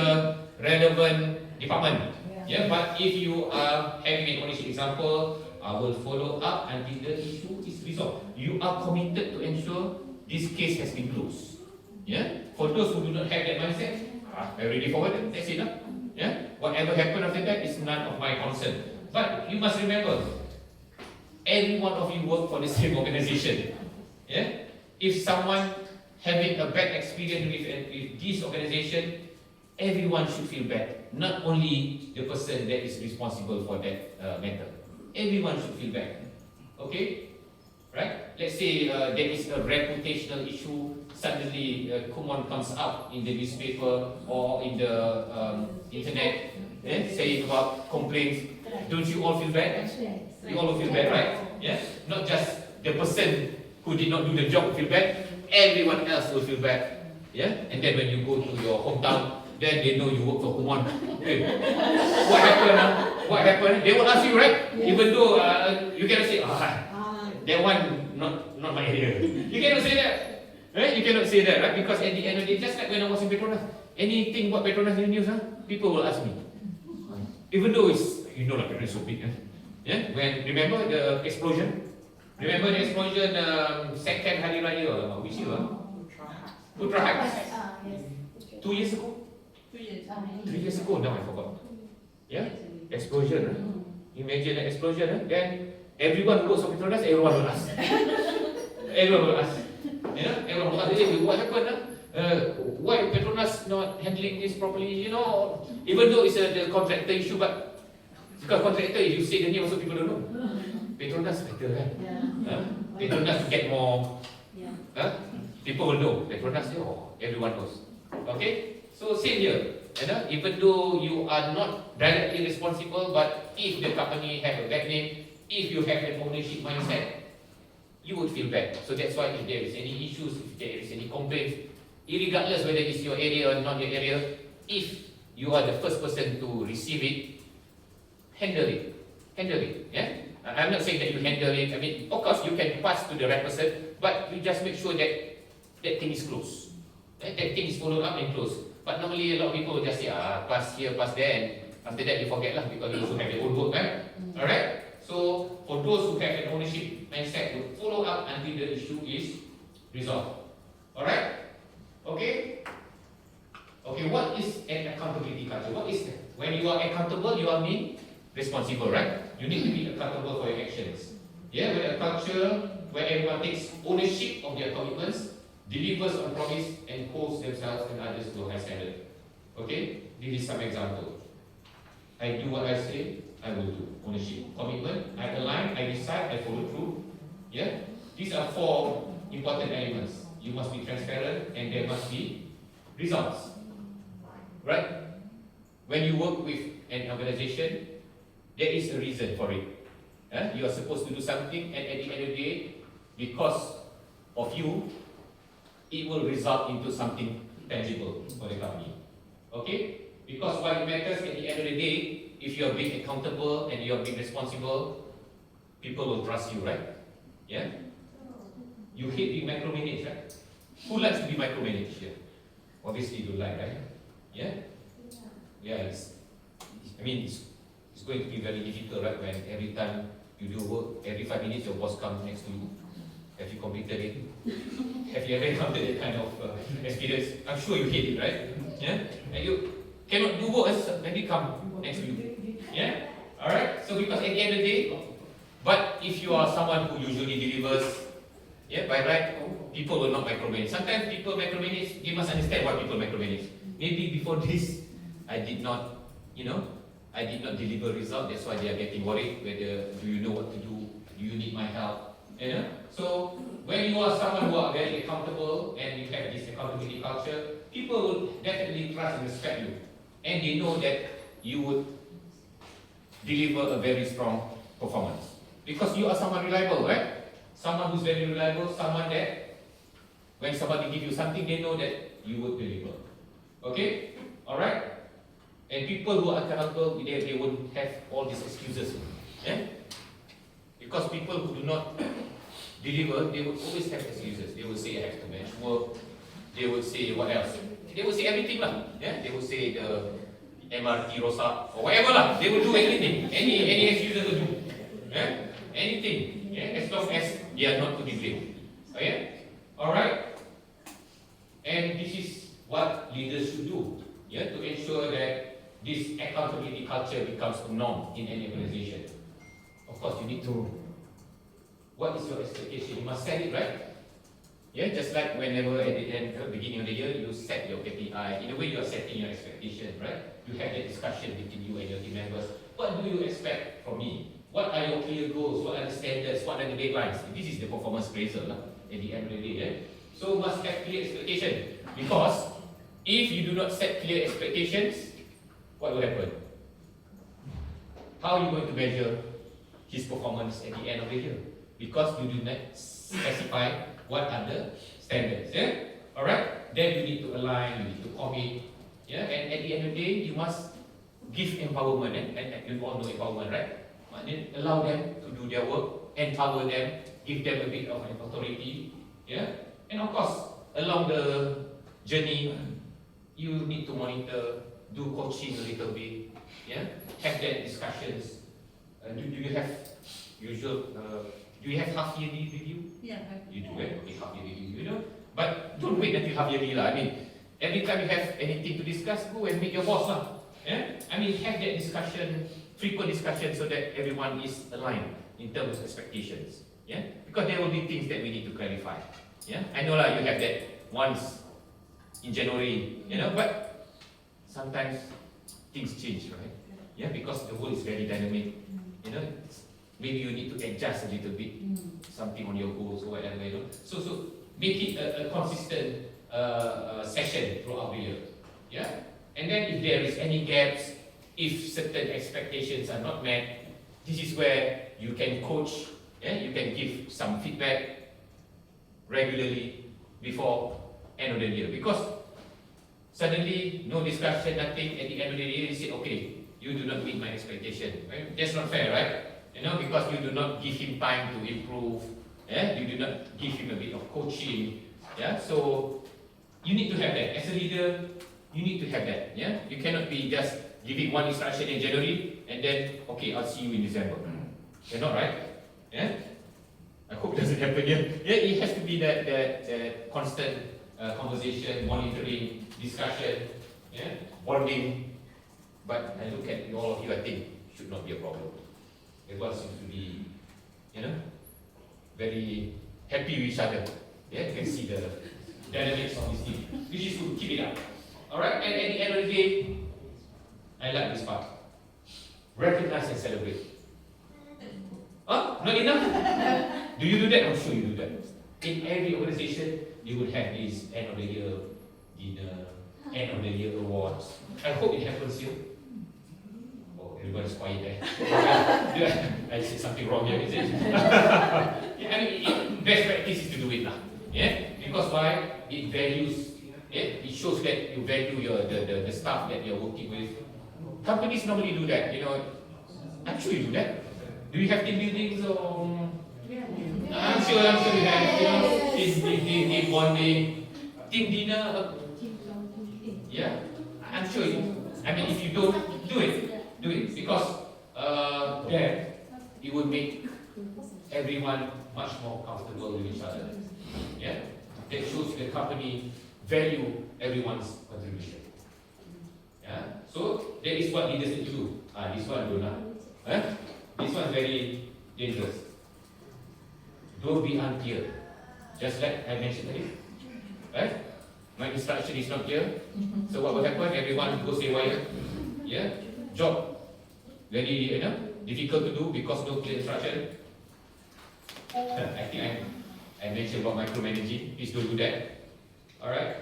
relevant department. Yeah, but if you are having an ownership example, I will follow up until the issue is resolved. You are committed to ensure this case has been closed. Yeah, for those who do not have that mindset, I already forwarded. That's it lah. Yeah, whatever happened after that is none of my concern. But you must remember, every one of you work for the same organization. Yeah, if someone having a bad experience with this organization, everyone should feel bad. Not only the person that is responsible for that matter. Everyone should feel bad. Okay? Right? Let's say there is a reputational issue. Suddenly, Kumon comes out in the newspaper or in the internet, saying about complaints. Don't you all feel bad? You all feel bad, right? Yeah. Not just the person who did not do the job feel bad. Everyone else will feel bad. Yeah. And then when you go to your hometown, then they know you work for Kumon. Hey, what happened? What happened? They will ask you, right? Yes. Even though you cannot say, that one not my area. You cannot say that. Right? You cannot say that, right? Because at the end of the day, just like when I was in Petronas, anything about Petronas in the news, people will ask me. Even though it's, you know, like Petronas is so big. Yeah? When, remember the explosion? Remember the explosion second Hari Raya, or which year? Putra Heights.
Yes.
2 years ago?
3 years.
3 years ago, now I forgot. Yeah? Explosion, right? Imagine an explosion, then everyone who works for Petronas, everyone will ask. Everyone will ask. You know, everyone will ask, hey, what happened? Why Petronas not handling this properly? You know, even though it's the contractor issue, but because contractor, if you say the name, also people don't know. Petronas better, right? Petronas to get more. People will know. Petronas, everyone knows. Okay? So same here. You know, even though you are not directly responsible, but if the company have a bad name, if you have an ownership mindset, you would feel bad. So that's why if there is any issues, if there is any complaints, irregardless whether it's your area or not your area, if you are the first person to receive it, handle it. Handle it. Yeah? I'm not saying that you handle it. I mean, of course, you can pass to the right person, but you just make sure that that thing is closed. That thing is followed up and closed. But normally a lot of people will just say, pass here, pass there, and after that you forget lah, because you also have your own work, right? Alright? So, for those who have an ownership mindset, to follow up until the issue is resolved. Alright? Okay? Okay, what is an accountability culture? What is that? When you are accountable, you are being responsible, right? You need to be accountable for your actions. Yeah, with a culture where everyone takes ownership of their commitments, delivers on promise, and holds themselves and others to a high standard. Okay? This is some example. I do what I say, I will do. Ownership, commitment, I align, I decide, I follow through. Yeah? These are 4 important elements. You must be transparent and there must be results. Right? When you work with an organization, there is a reason for it. You are supposed to do something, and at the end of the day, because of you, it will result into something tangible for the company. Okay? Because what it matters at the end of the day, if you are being accountable and you are being responsible, people will trust you, right? Yeah? You hate being micromanaged, right? Who likes to be micromanaged here? Obviously you like, right? Yeah? Yeah, it's going to be very difficult, right? When every time you do work, every 5 minutes your boss comes next to you. Have you completed it? Have you ever encountered that kind of experience? I'm sure you hate it, right? Yeah? And you cannot do work when they come next to you. Yeah? Alright? So because at the end of the day, but if you are someone who usually delivers, yeah, by right, people will not micromanage. Sometimes people micromanage, you must understand what people micromanage. Maybe before this, I did not deliver result, that's why they are getting worried whether do you know what to do, do you need my help. You know? So when you are someone who are very accountable and you have this accountability culture, people will definitely trust and respect you. And they know that you would deliver a very strong performance. Because you are someone reliable, right? Someone who's very reliable, someone that when somebody gives you something, they know that you would deliver. Okay? Alright? And people who are accountable, they won't have all these excuses. Yeah? Because people who do not deliver, they will always have excuses. They will say, I have to manage work. They will say, what else? They will say everything lah. Yeah? They will say the MRT rosak or whatever lah. They will do anything. Any excuse they will do. Yeah? Anything. Yeah? As long as they are not to be blamed. Okay? Alright? And this is what leaders should do. Yeah? To ensure that this accountability culture becomes a norm in any organization. Of course, you need to. What is your expectation? You must set it, right? Yeah, just like whenever at the end, beginning of the year, you set your KPI. In a way, you are setting your expectation, right? You have that discussion between you and your team members. What do you expect from me? What are your clear goals? What are the standards? What are the deadlines? This is the performance appraisal at the end of the day. Yeah? So must have clear expectation. Because if you do not set clear expectations, what will happen? How are you going to measure his performance at the end of the year? Because you do not specify what are the standards. Yeah? Alright? Then you need to align, you need to commit. Yeah? And at the end of the day, you must give empowerment. And you all know empowerment, right? Then allow them to do their work, empower them, give them a bit of an authority. Yeah? And of course, along the journey, you need to monitor, do coaching a little bit. Yeah? Have that discussions. Do you have usual? Do you have half yearly review?
Yeah.
You do it. Okay, half yearly review. You know, but don't wait until half yearly lah. I mean, every time you have anything to discuss, go and meet your boss lah. Yeah. I mean, have that discussion, frequent discussion, so that everyone is aligned in terms of expectations. Yeah. Because there will be things that we need to clarify. Yeah. I know lah. You have that once in January. You know, but sometimes things change, right? Yeah. Because the world is very dynamic. You know, maybe you need to adjust a little bit, something on your goals or whatever. You know, so make it a consistent session throughout the year. Yeah, and then if there is any gaps, if certain expectations are not met, this is where you can coach. Yeah, you can give some feedback regularly before end of the year. Because suddenly no discussion, nothing. At the end of the year, you say, okay, you do not meet my expectation. Right? That's not fair, right? You know, because you do not give him time to improve. Yeah? You do not give him a bit of coaching. Yeah? So you need to have that. As a leader, you need to have that. Yeah? You cannot be just giving one instruction in January and then, okay, I'll see you in December. You're not right. Yeah? I hope it doesn't happen here. Yeah, it has to be that constant conversation, monitoring, discussion, yeah, bonding. But I look at all of you, I think should not be a problem. Everyone seems to be, you know, very happy with each other. Yeah, you can see the dynamics of this team. Which is good, keep it up. Alright, and at the end of the day, I like this part. Recognize and celebrate. Huh? Not enough? Do you do that? I'm sure you do that. In every organization, you will have this end of the year dinner, end of the year awards. I hope it happens here. Oh, everybody's quiet there. I said something wrong here, is it? Yeah, I mean, best practice is to do it now. Yeah? Because why? It values, yeah? It shows that you value the staff that you're working with. Companies normally do that, you know. I'm sure you do that. Do you have team buildings or? I'm sure you have, you know, team bonding, team dinner. Yeah, I'm sure you. I mean, if you don't, do it because then it would make everyone much more comfortable with each other. Yeah, that shows the company value everyone's contribution. Yeah, so that is what leaders need to do. This one do not. This one is very dangerous. Don't be unclear. Just like I mentioned earlier, right? My instruction is not clear. So what will happen? Everyone goes haywire. Yeah, job very difficult to do because no clear instruction. I think I mentioned about micromanaging. Please don't do that. All right.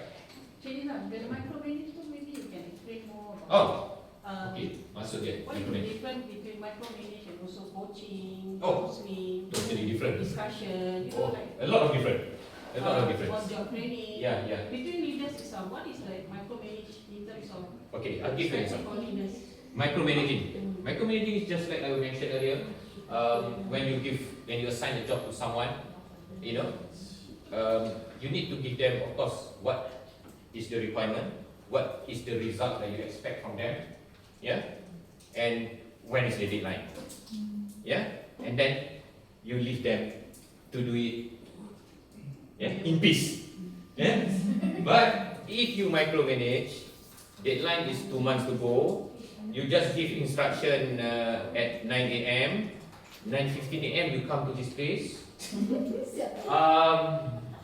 The micromanagement, maybe you can explain more about.
Oh. Okay, masuk dia.
What is the difference between micromanage and also coaching,
Oh,
counseling,
totally different.
discussion, you know,
Oh,
like
a lot of different. A lot of difference.
on job training.
Yeah, yeah.
Between leaders Holiness is what is like micromanage in terms of
Okay, I'll give you an example.
holiness.
Micromanaging. Micromanaging is just like I mentioned earlier. When you assign a job to someone, you know, you need to give them, of course, what is the requirement, what is the result that you expect from them, yeah, and when is the deadline, yeah, and then you leave them to do it, yeah, in peace, yeah. But if you micromanage, deadline is 2 months to go. You just give instruction at 9 a.m. 9:15 a.m. you come to this place.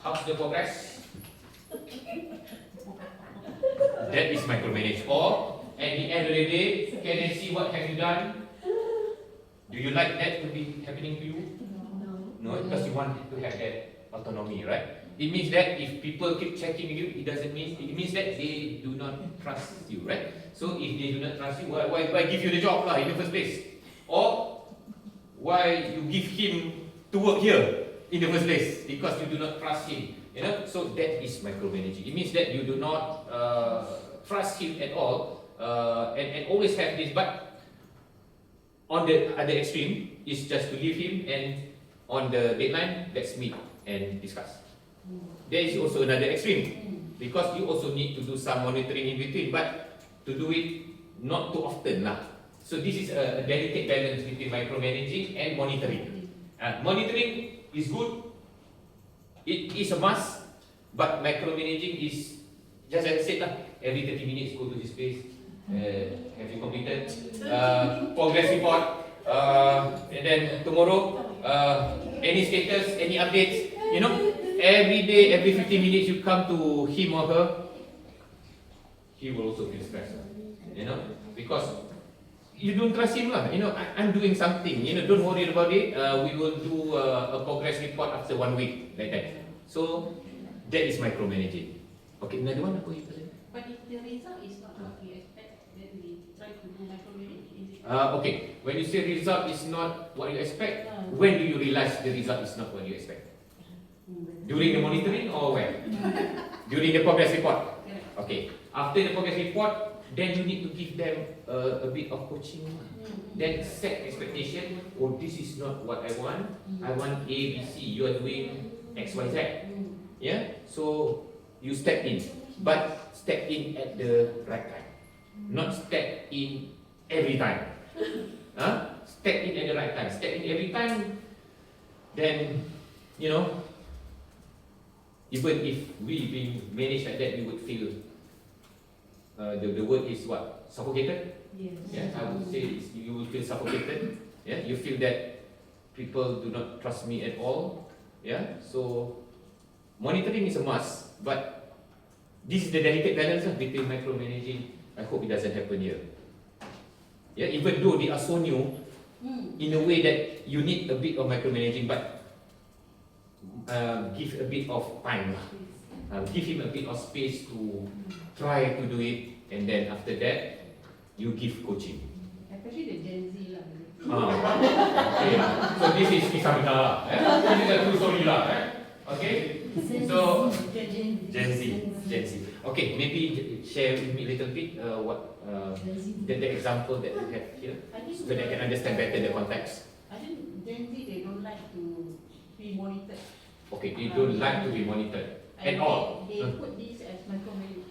How's the progress? That is micromanage. Or at the end of the day, can I see what have you done? Do you like that to be happening to you? No, because you want to have that autonomy, right? It means that if people keep checking you, it means that they do not trust you, right? So if they do not trust you, why give you the job in the first place? Or why you give him to work here in the first place? Because you do not trust him, you know. So that is micromanaging. It means that you do not trust him at all, and always have this. But on the other extreme is just to leave him, and on the deadline, let's meet and discuss. There is also another extreme, because you also need to do some monitoring in between, but to do it not too often lah. So this is a delicate balance between micromanaging and monitoring. Monitoring is good, it is a must, but micromanaging is just as I said lah. Every 30 minutes go to this place. Have you completed? Progress report. And then tomorrow, any status, any updates? You know, every day, every 15 minutes you come to him or her, he will also feel stressed. You know, because you don't trust him lah. You know, I'm doing something. You know, don't worry about it. We will do a progress report after 1 week, like that. So that is micromanaging. Okay, another one apa you tell?
But if the result is not what we expect, then we try to do micromanage. Is it?
Okay, when you say result is not what you expect, when do you realize the result is not what you expect? During the monitoring or when? During the progress report. Okay, after the progress report, then you need to give them a bit of coaching. Then set expectation. Oh, this is not what I want. I want A, B, C. You are doing X, Y, Z. Yeah. So you step in, but step in at the right time, not step in every time. Step in at the right time. Step in every time. Then, you know, even if we being managed like that, we would feel the word is what? Suffocated?
Yes.
Yeah, I would say you will feel suffocated. Yeah, you feel that people do not trust me at all. Yeah, so monitoring is a must, but this is the delicate balance between micromanaging. I hope it doesn't happen here. Yeah, even though they are so new, in a way that you need a bit of micromanaging, but give a bit of time. Give him a bit of space to try to do it, and then after that, you give coaching.
Especially the Gen Z lah.
Okay. So this is kisah benar lah. This is a true story lah. Okay. So Gen Z. Okay, maybe share with me a little bit what the example that you have here, so that I can understand better the context.
I think Gen Z, they don't like to be monitored.
Okay, they don't like to be monitored at all.
They put this as micromanage.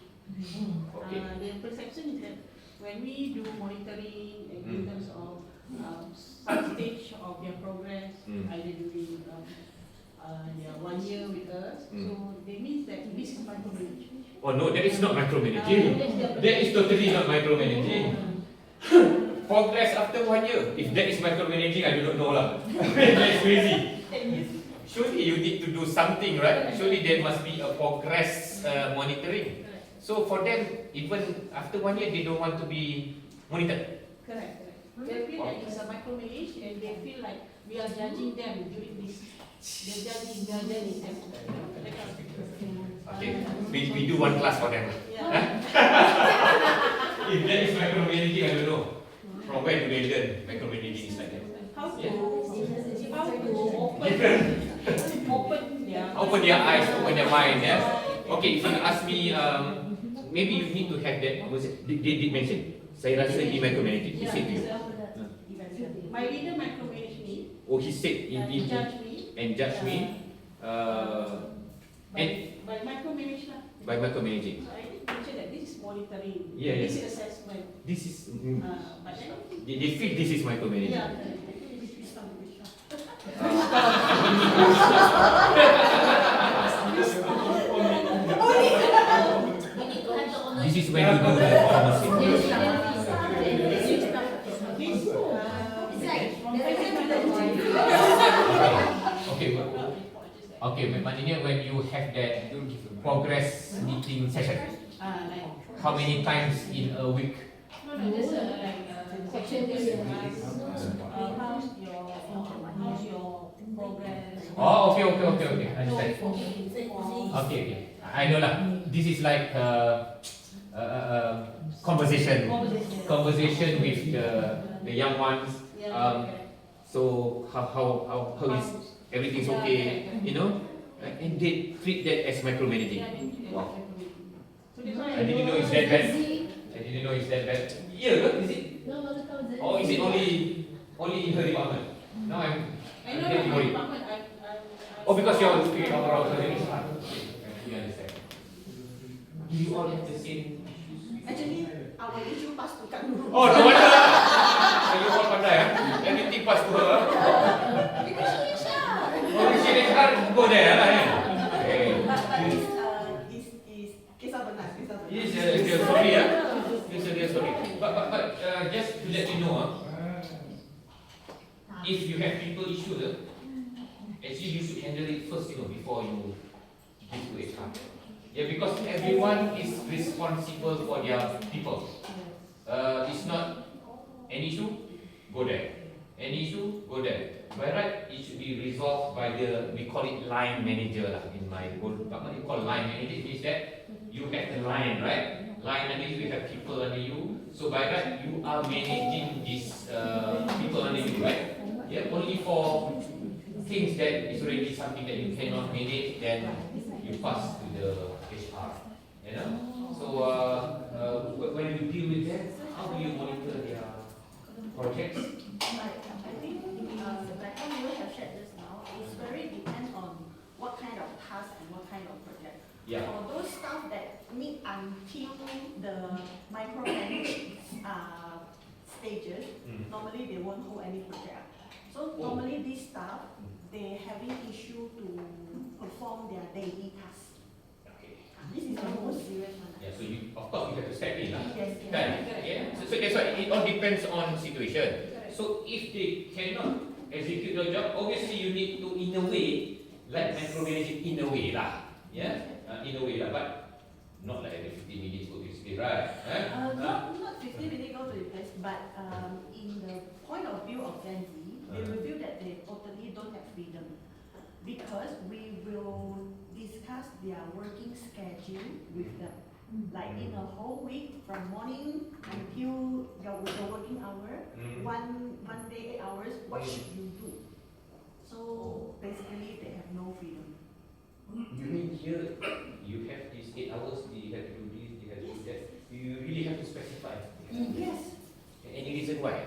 Okay.
The perception is that when we do monitoring in terms of some stage of their progress, either during their 1 year with us, so they means that this is micromanage.
Oh no, that is not micromanaging. That is totally not micromanaging. Progress after 1 year. If that is micromanaging, I do not know lah. That's crazy. Surely you need to do something, right? Surely there must be a progress monitoring. So for them, even after 1 year, they don't want to be monitored.
Correct. They feel that it's a micromanage, and they feel like we are judging them during this. They're judging them.
Okay, we do one class for them.
Yeah.
If that is micromanaging, I don't know. From where do they learn micromanaging is like that?
How to
Different.
open their
Open their eyes, open their mind, yeah. Okay, if you ask me, maybe you need to have that. They did mention. Saya rasa di micromanage. He said to you.
My leader micromanage me.
Oh, he said
And judge me.
and judge me.
By micromanage lah.
By micromanaging.
So I did mention that this is monitoring.
Yeah,
This
yeah.
is assessment.
This is.
But then,
They feel this is micromanaging.
yeah.
This is when you do the performance. Okay, okay. Maknanya when you have that progress meeting session, how many times in a week?
No, just like section how's your progress?
Oh, okay. Understand. Okay. I know lah. This is like conversation with the young ones. So how is everything's okay? You know, and they treat that as micromanaging. Wow. I didn't know it's that bad. Yeah, is it? Or is it only in her department? Now I'm getting worried. Oh, because you're looking overall, so then it's hard. You understand. Do you all have the same issues?
Actually, our issue passed to Kak Nurul.
Oh, no wonder. So you all pandai, everything pass to her.
Because she is shy.
Oh, she can go there, right? Okay.
But is kisah benar.
Yes, sorry, Yes, sorry. But just to let you know, if you have people issues, actually you should handle it first, before you give to HR. Yeah, because everyone is responsible for their people. It's not an issue, go there. An issue, go there. By right, it should be resolved by we call it line manager lah. In my whole department, you call line manager. It means that you have the line, right? Line under you, you have people under you. So by right, you are managing these people under you, right? Yeah, only for things that is already something that you cannot manage, then you pass to the HR. You know. So when you deal with that, how do you monitor their projects?
I think like how you have shared this now, it's very depends on what kind of task and what kind of project.
Yeah.
For those staff that meet until the micromanage stages, normally they won't hold any project. So normally these staff, they having issue to perform their daily tasks.
Okay.
This is the most serious one.
Yeah. So of course you have to step in, lah.
Yes.
Kan? Yeah. So that's why it all depends on situation. So if they cannot execute their job, obviously you need to, in a way, like micromanaging in a way lah. Yeah. In a way lah, but not like every 15 minutes go to his place, right?
Not 15 minutes go to the place, but in the point of view of Gen Z, they will feel that they totally don't have freedom, because we will discuss their working schedule with them. Like in a whole week, from morning until your working hour, one day 8 hours, what should you do? So basically, they have no freedom.
You mean here you have these 8 hours, you have to do this, you have to do that. You really have to specify.
Yes.
Any reason why?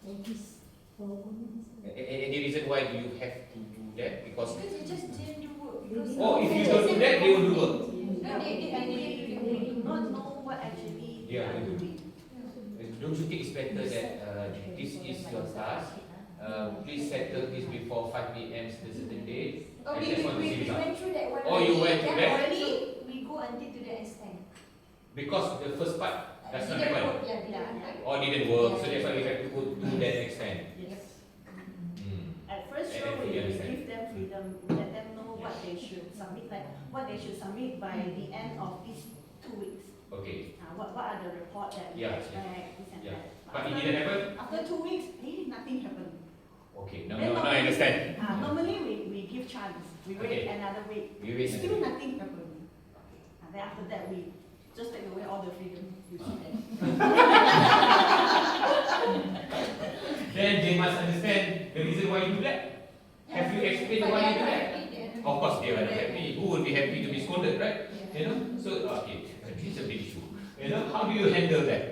Any reason why do you have to do that? Because
you just didn't do work.
if you don't do that, they will do work.
They do not know what actually they are doing.
Don't you think it's better that this is your task? Please settle this before 5 p.m. certain date.
Oh,
I just want to see
we
result.
went through that one.
Oh, you went through that?
Already, we go until to the extent.
Because the first part does not
Didn't
happen.
work, yeah.
Or didn't work, so that's why we have to go to that extent.
Yes.
Hmm.
At first,
And
sure,
then
we
we understand.
give them freedom, we let them know what they should submit, like what they should submit by the end of these 2 weeks.
Okay.
What are the report that we
Yeah,
expect, this and
yeah.
that.
But it didn't happen?
After 2 weeks, nothing happened.
Okay,
Then
now I understand.
Normally we give chance, we wait
Okay.
another week,
We wait
still
another
nothing happened. And then after that, we just take away all the freedom, you see that.
Then they must understand the reason why you do that. Have you explained why you do that? Of course they are not happy. Who would be happy to be scolded, right? You It's a big issue. You know, how do you handle that?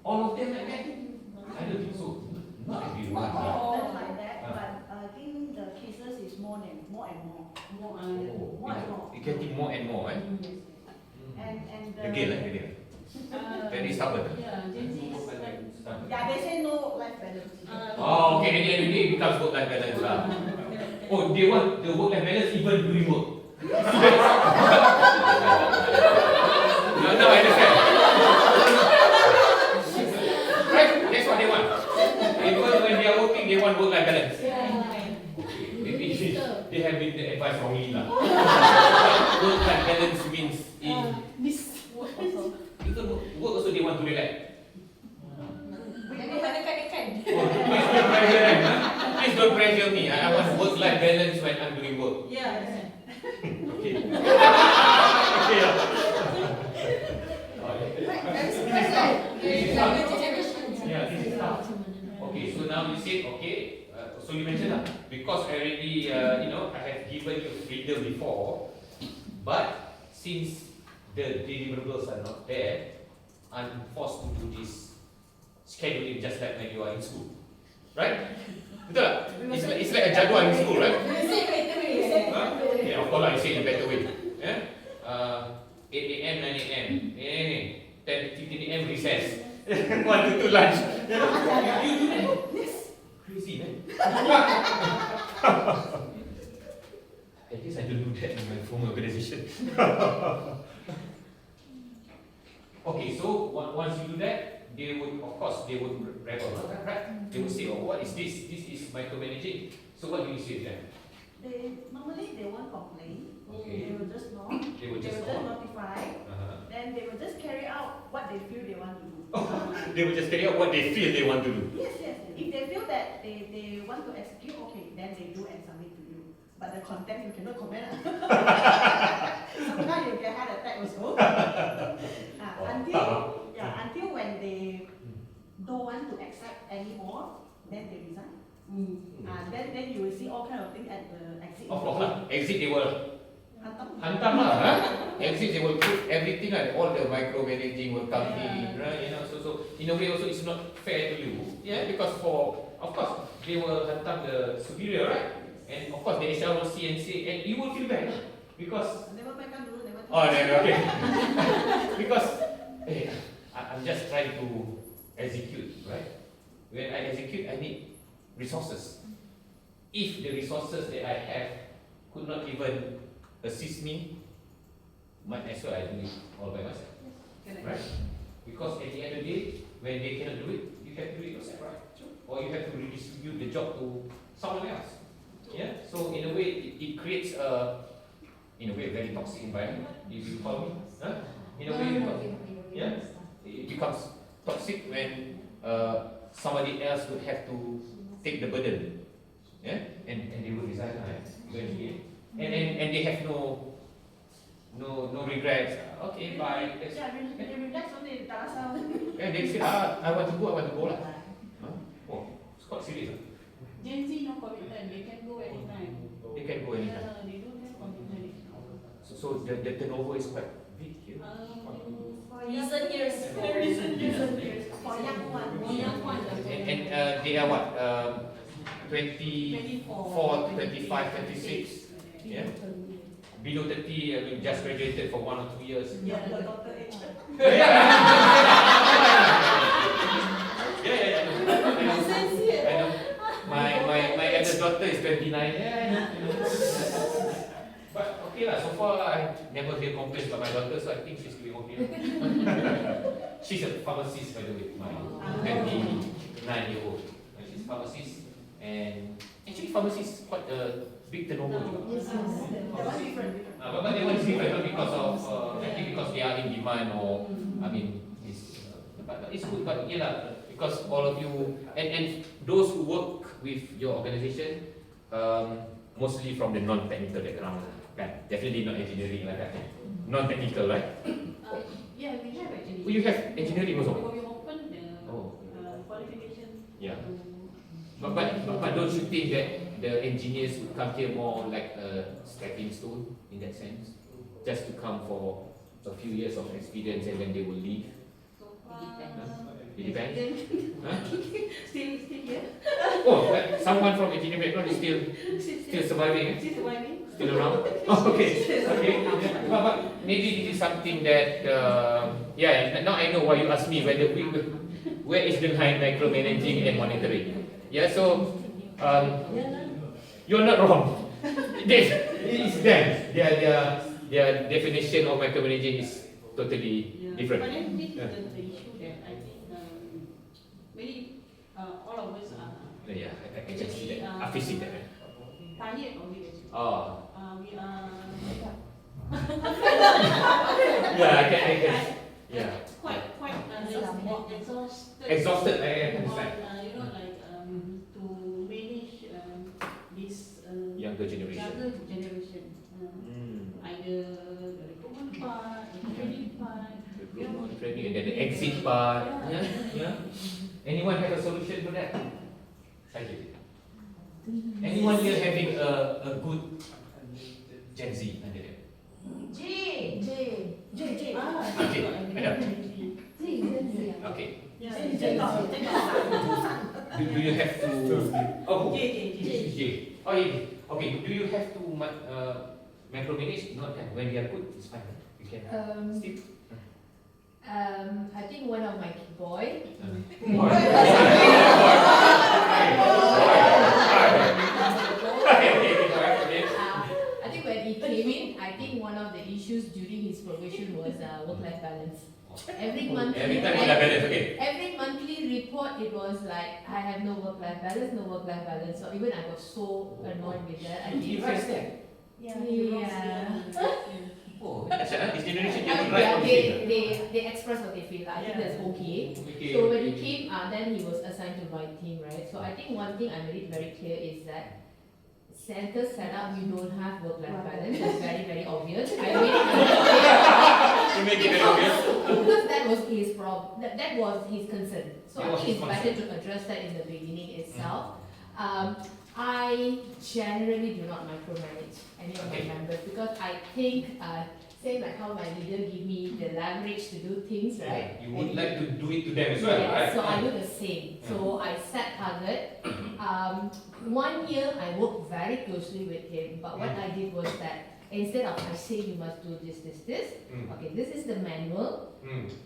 All of them like that? I don't think so. Not everyone.
Not like that, but I think the cases is more and more.
More,
More and more.
It's getting more and more, eh?
And
Again. Very stubborn.
Yeah, Gen Z is like,
yeah, they say no life balance.
Oh, okay, at the end of the day it becomes work-life balance lah. Oh, they want the work-life balance even during work. Now I understand. Right? That's what they want. Even when they are working, they want work-life balance. Maybe they have been advised wrongly lah. Work-life balance means in even work also they want to relax. Please don't pressure me. I want work-life balance when I'm doing work.
yeah.
Okay. Yeah, this is tough. Okay, so now you said okay. So you mentioned that because I already I have given you freedom before, but since the deliverables are not there, I'm forced to do this scheduling just like when you are in school, right? Betul tak? It's like a jadual in school, right? Yeah, of course, I say in a better way. Yeah? 8 a.m., 9 a.m., 10:15 a.m. recess, 1 to 2 lunch. You do that? Yes. Crazy, man. At least I don't do that in my former organization. Okay, so once you do that, they would rebel, right? They would say, oh, what is this? This is micromanaging. So what do you say to them?
Normally they won't complain.
Okay.
They will just know.
They will just
notify. Then they will just carry out what they feel they want to do.
They will just carry out what they feel they want to do.
Yes. If they feel that they want to execute, okay, then they do and submit to you. But the content you cannot comment. Sometimes you get heart attack also. Until when they don't want to accept anymore, then they resign. Then you will see all kind of things at the exit.
Of course lah. Exit they will
Hantam
lah. Exit they will put everything like all the micromanaging will come in, right? So in a way also it's not fair to you, because of course they will hantam the superior, right? And of course the HR will see and say, and you will feel bad because
never
okay. Because I'm just trying to execute, right? When I execute, I need resources. If the resources that I have could not even assist me, might as well I do it all by myself, right? Because at the end of the day, when they cannot do it, you have to do it yourself, right? Or you have to redistribute the job to someone else. Yeah. So in a way, it creates a very toxic environment. If you call me, in a way, it becomes toxic when somebody else would have to take the burden, and they will resign, eventually, and they have no regrets. Okay, bye.
They relax only, tak rasa.
And they say, I want to go lah. Oh, it's quite serious.
Gen Z no commitment, they can go anytime.
They can go anytime.
Yeah, they don't have commitment.
So the turnover is quite big here.
Recent years.
For young one.
And they are what? 24, 25, 26. Yeah. Below 30, I mean, just graduated for 1 or 2 years.
Yeah, your daughter age.
I know. My eldest daughter is 29. But okay lah, so far I never hear complaints about my daughter, so I think she's doing okay. She's a pharmacist, by the way, my 29-year-old. She's a pharmacist, and actually pharmacist is quite a big turnover. But that one is different because of actually because they are in demand, or I mean, but it's good. But yeah, because all of you and those who work with your organization, mostly from the non-technical background, kan? Definitely not engineering like that. Non-technical, right?
Yeah, we have actually.
You have engineering also.
We open the qualification.
Yeah. But don't you think that the engineers would come here more like a stepping stone in that sense, just to come for a few years of experience and then they will leave? It depends. Huh?
Still here?
Oh, someone from engineering background is still surviving. Eh?
Still surviving?
Still around? Oh, okay. Okay. Yeah. But maybe this is something that now I know why you asked me where is the line micromanaging and monitoring. Yeah, so you're not wrong. It's them. Their definition of micromanaging is totally different.
But then this is the issue that I think maybe all of us are
Yeah, I can see that. I facing that.
tired of it as well.
Oh.
We are
Yeah, I can. Yeah.
quite exhausted.
Exhausted, I
on,
understand.
to manage this
Younger generation.
younger generation. Either the recruitment part, the training part,
Recruitment, training, and then the exit part. Yeah. Anyone have a solution for that? Thank you. Anyone here having a good Gen Z under them?
J.
Okay, okay.
Yeah.
Do you have to? Oh,
J.
J. Oh, yeah. Okay. Do you have to micromanage? Not that. When you are good, it's fine. You can still.
I think one of my boy. I think when he came in, I think one of the issues during his probation was work-life balance. Every monthly,
Every time you have balance, okay.
every monthly report, it was like I have no work-life balance, no work-life balance. So even I got so annoyed with that. I
You
did
press that.
Yeah.
Oh, that's this generation
I
they
mean,
don't
yeah,
like something.
they express what they feel. I think that's okay.
Okay.
So when he came, then he was assigned to my team, right? So I think one thing I made it very clear is that center setup, you don't have work-life balance. That's very, very obvious. I made it
You make it very obvious.
because that was his problem. That was his concern. So
That
I
was
think
his
it's better to address that in the beginning itself. I generally do not micromanage any of
Okay.
my members because I think, same like how my leader give me the leverage to do things, right?
You would like to do it to them as well,
Yes,
right?
so I do the same. So I set target. 1 year I worked very closely with him, but what I did was that instead of I say you must do this, okay, this is the manual,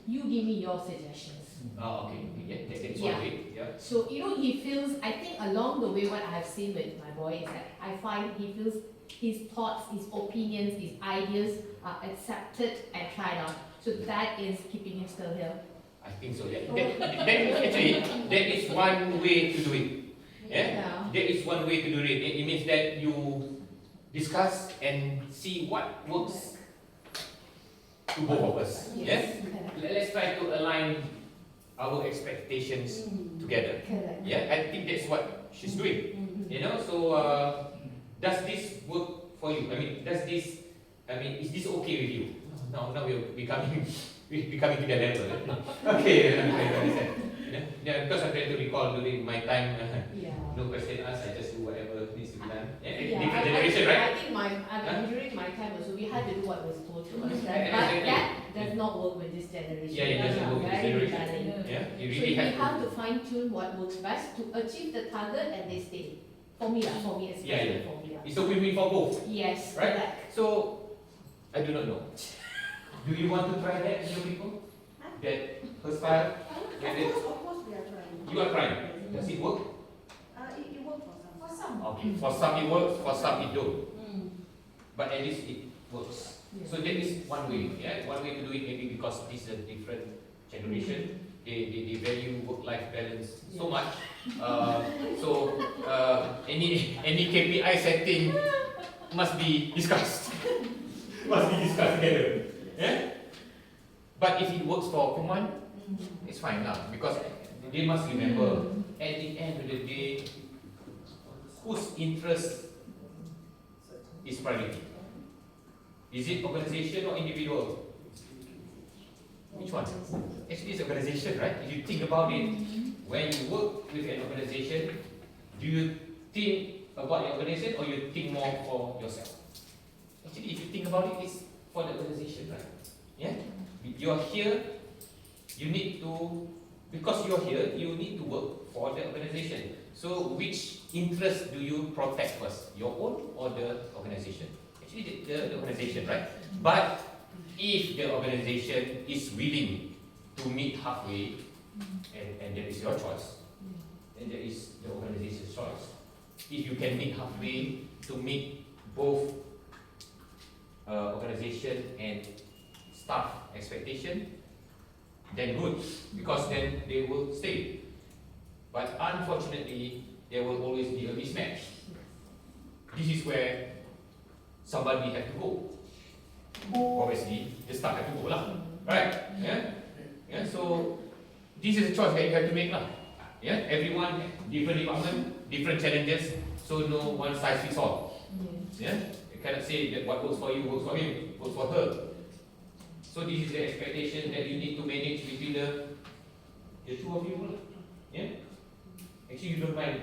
you give me your suggestions.
Oh, okay. Yeah, that's
Yeah.
one way. Yeah.
So, he feels, I think along the way what I have seen with my boy is that I find he feels his thoughts, his opinions, his ideas are accepted and tried out. So that is keeping him still here.
I think so. Yeah. Actually, that is one way to do it. Yeah. That is one way to do it. It means that you discuss and see what works to both of us.
Yes.
Let's try to align our expectations together.
Correct.
Yeah, I think that's what she's doing. So does this work for you? Is this okay with you? Now we're becoming to that level. Okay, I understand. Yeah, because I'm trying to recall during my time, no question asked, I just do whatever needs to be done. Different generation, right?
I think during my time also, we had to do what was told to us, right?
Yeah,
But
exactly.
that does not work with this generation.
Yeah, it doesn't work with this
Very
generation.
rebelling.
Yeah, you
So
really
we
have
have to fine tune what works best to achieve the target and they stay. For me especially for me.
It's a win-win for both.
Yes,
Right?
correct.
So, I do not know. Do you want to try that, young people? That her style?
Of course we are trying.
You are trying. Does it work?
It worked for some.
Okay. For some it works, for some it don't. But at least it works.
Yeah.
So that is one way. Yeah, one way to do it maybe because this is a different generation. They value work-life balance so much. Any KPI setting must be discussed. Must be discussed together. Yeah. But if it works for Kumon, it's fine now because they must remember at the end of the day, whose interest is priority? Is it organization or individual? Which one? Actually, it's organization, right? If you think about it, when you work with an organization, do you think about the organization or you think more for yourself? Actually, if you think about it, it's for the organization, right? Yeah, you're here. You need to, because you're here, you need to work for the organization. So which interest do you protect first, your own or the organization? Actually, the organization, right? But if the organization is willing to meet halfway, and that is your choice, and that is the organization's choice. If you can meet halfway to meet both organization and staff expectation, then good, because then they will stay. But unfortunately, there will always be a mismatch. This is where somebody has to go. Obviously, the staff have to go lah, right? Yeah, yeah. So this is a choice that you have to make lah. Yeah, everyone, different department, different challenges. So no one size fits all. Yeah, you cannot say that what works for you works for him, works for her. So this is the expectation that you need to manage between the two of you lah. Yeah. Actually, you don't mind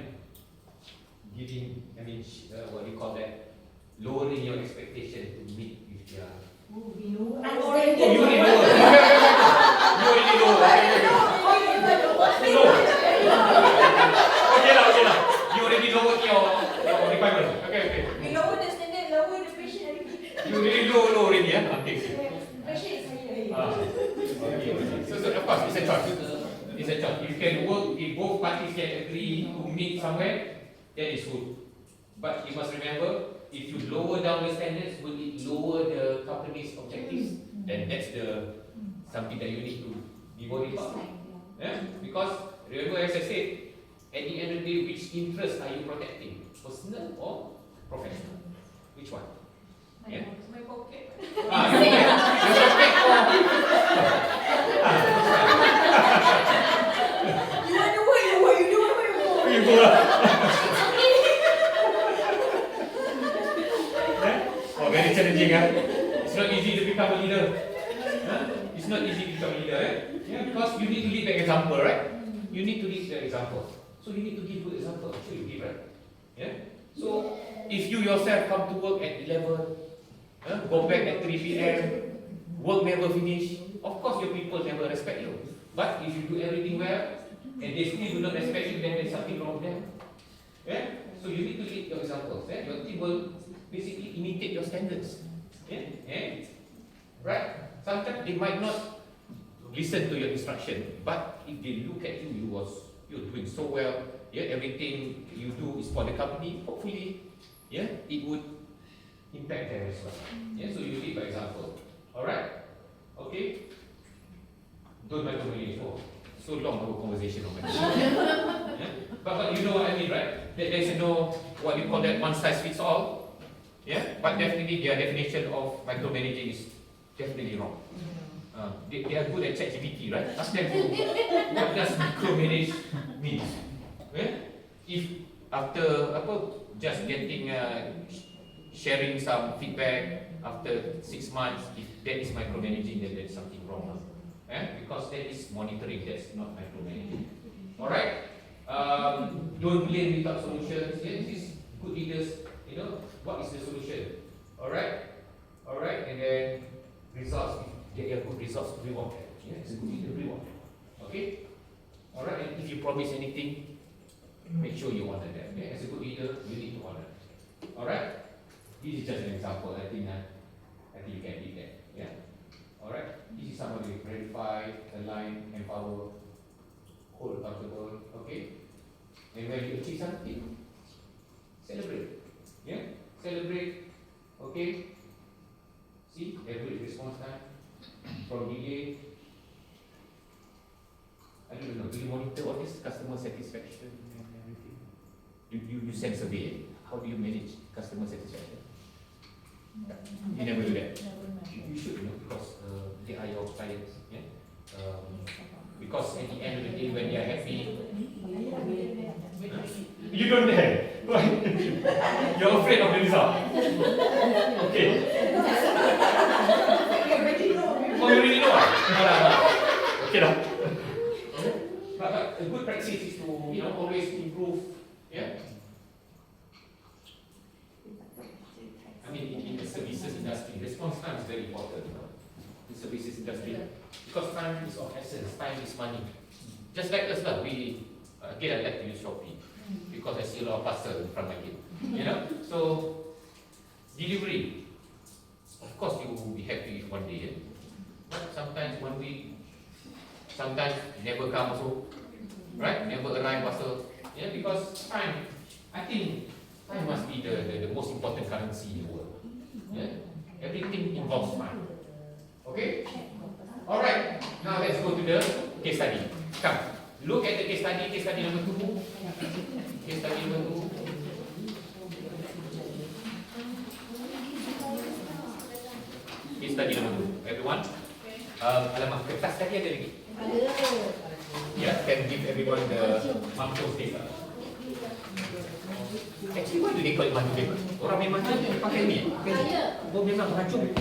giving, what do you call that? Lowering your expectation to meet with their.
I'm already
Oh, you already lower. You already lower. Okay lah. You already lowered your requirement. Okay.
We lower the standard, lower the patient everything.
You already low already, yeah? Okay.
Patient is higher.
Okay. So of course, it's a choice. It's a choice. You can work if both parties can agree to meet somewhere, then it's good. But you must remember, if you lower down the standards, will it lower the company's objectives? Then that's something that you need to be worried about. Yeah? Because remember, as I said, at the end of the day, which interest are you protecting? Personal or professional? Which one? Yeah?
My pocket.
Your pocket or
You want to work, you do what you
you go lah. Oh, very challenging, huh? It's not easy to become a leader. Huh? It's not easy to become a leader, eh? Yeah, because you need to lead by example, right? You need to lead the example. So you need to give good example. So you give, right? Yeah. So if you yourself come to work at 11, go back at 3 p.m., work never finish, of course your people never respect you. But if you do everything well, and they still do not respect you, then there's something wrong with them. Yeah? So you need to lead your examples. Yeah? Your team will basically imitate your standards. Yeah? Yeah? Right? Sometimes they might not listen to your instruction, but if they look at you, you're doing so well, yeah, everything you do is for the company, hopefully, yeah, it would impact them as well. Yeah, so you lead by example. Alright? Okay? Don't micromanage. Oh, so long our conversation on micromanaging. Yeah? But you know what I mean, right? There's no, what you call that, one size fits all. Yeah? But definitely their definition of micromanaging is definitely wrong. They are good at ChatGPT, right? Ask them what does micromanage mean? Yeah? If after just getting sharing some feedback after 6 months, if that is micromanaging, then there's something wrong. Because that is monitoring, that's not micromanaging. Alright? Don't blame without solutions. Yeah, this is good leaders, what is the solution? Alright, and then results. Get your good results, reward. Yeah, it's a good leader, reward. Okay? Alright, and if you promise anything, make sure you honor that. Okay? As a good leader, you need to honor. Alright? This is just an example. I think you can read that. Yeah? Alright? This is somebody verify, align, empower, hold accountable. Okay? And when you achieve something, celebrate. Yeah? Celebrate. Okay? See, average response time from delay. I don't know, do you monitor all this customer satisfaction and everything? You send survey. How do you manage customer satisfaction? You never do that. You should, because they are your clients. Yeah? Because at the end of the day, when they are happy, you don't dare. You're afraid of the result. Okay. Oh, you really know? Okay lah. But a good practice is to always improve. Yeah. I mean, in the services industry, response time is very important. The services industry. Because time is of essence, time is money. Just like us lah, we, again I like to use Shopee. Because I see a lot of parcel in front of my gate. You know? So, delivery. Of course you will be happy if one day. But sometimes 1 week, sometimes never come also. Right? Never arrive parcel. Yeah, because time, I think time must be the most important currency in the world. Yeah? Everything involves time. Okay? Alright, now let's go to the case study. Come, look at the case study number 2. Case study number 2. Case study number 2. Everyone? Alamak, kertas tadi ada lagi? Yeah, can give everyone the mampu paper. Actually, why do they call it mampu paper? Orang memang pakai ni. Oh, memang racun.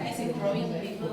As in drawing paper.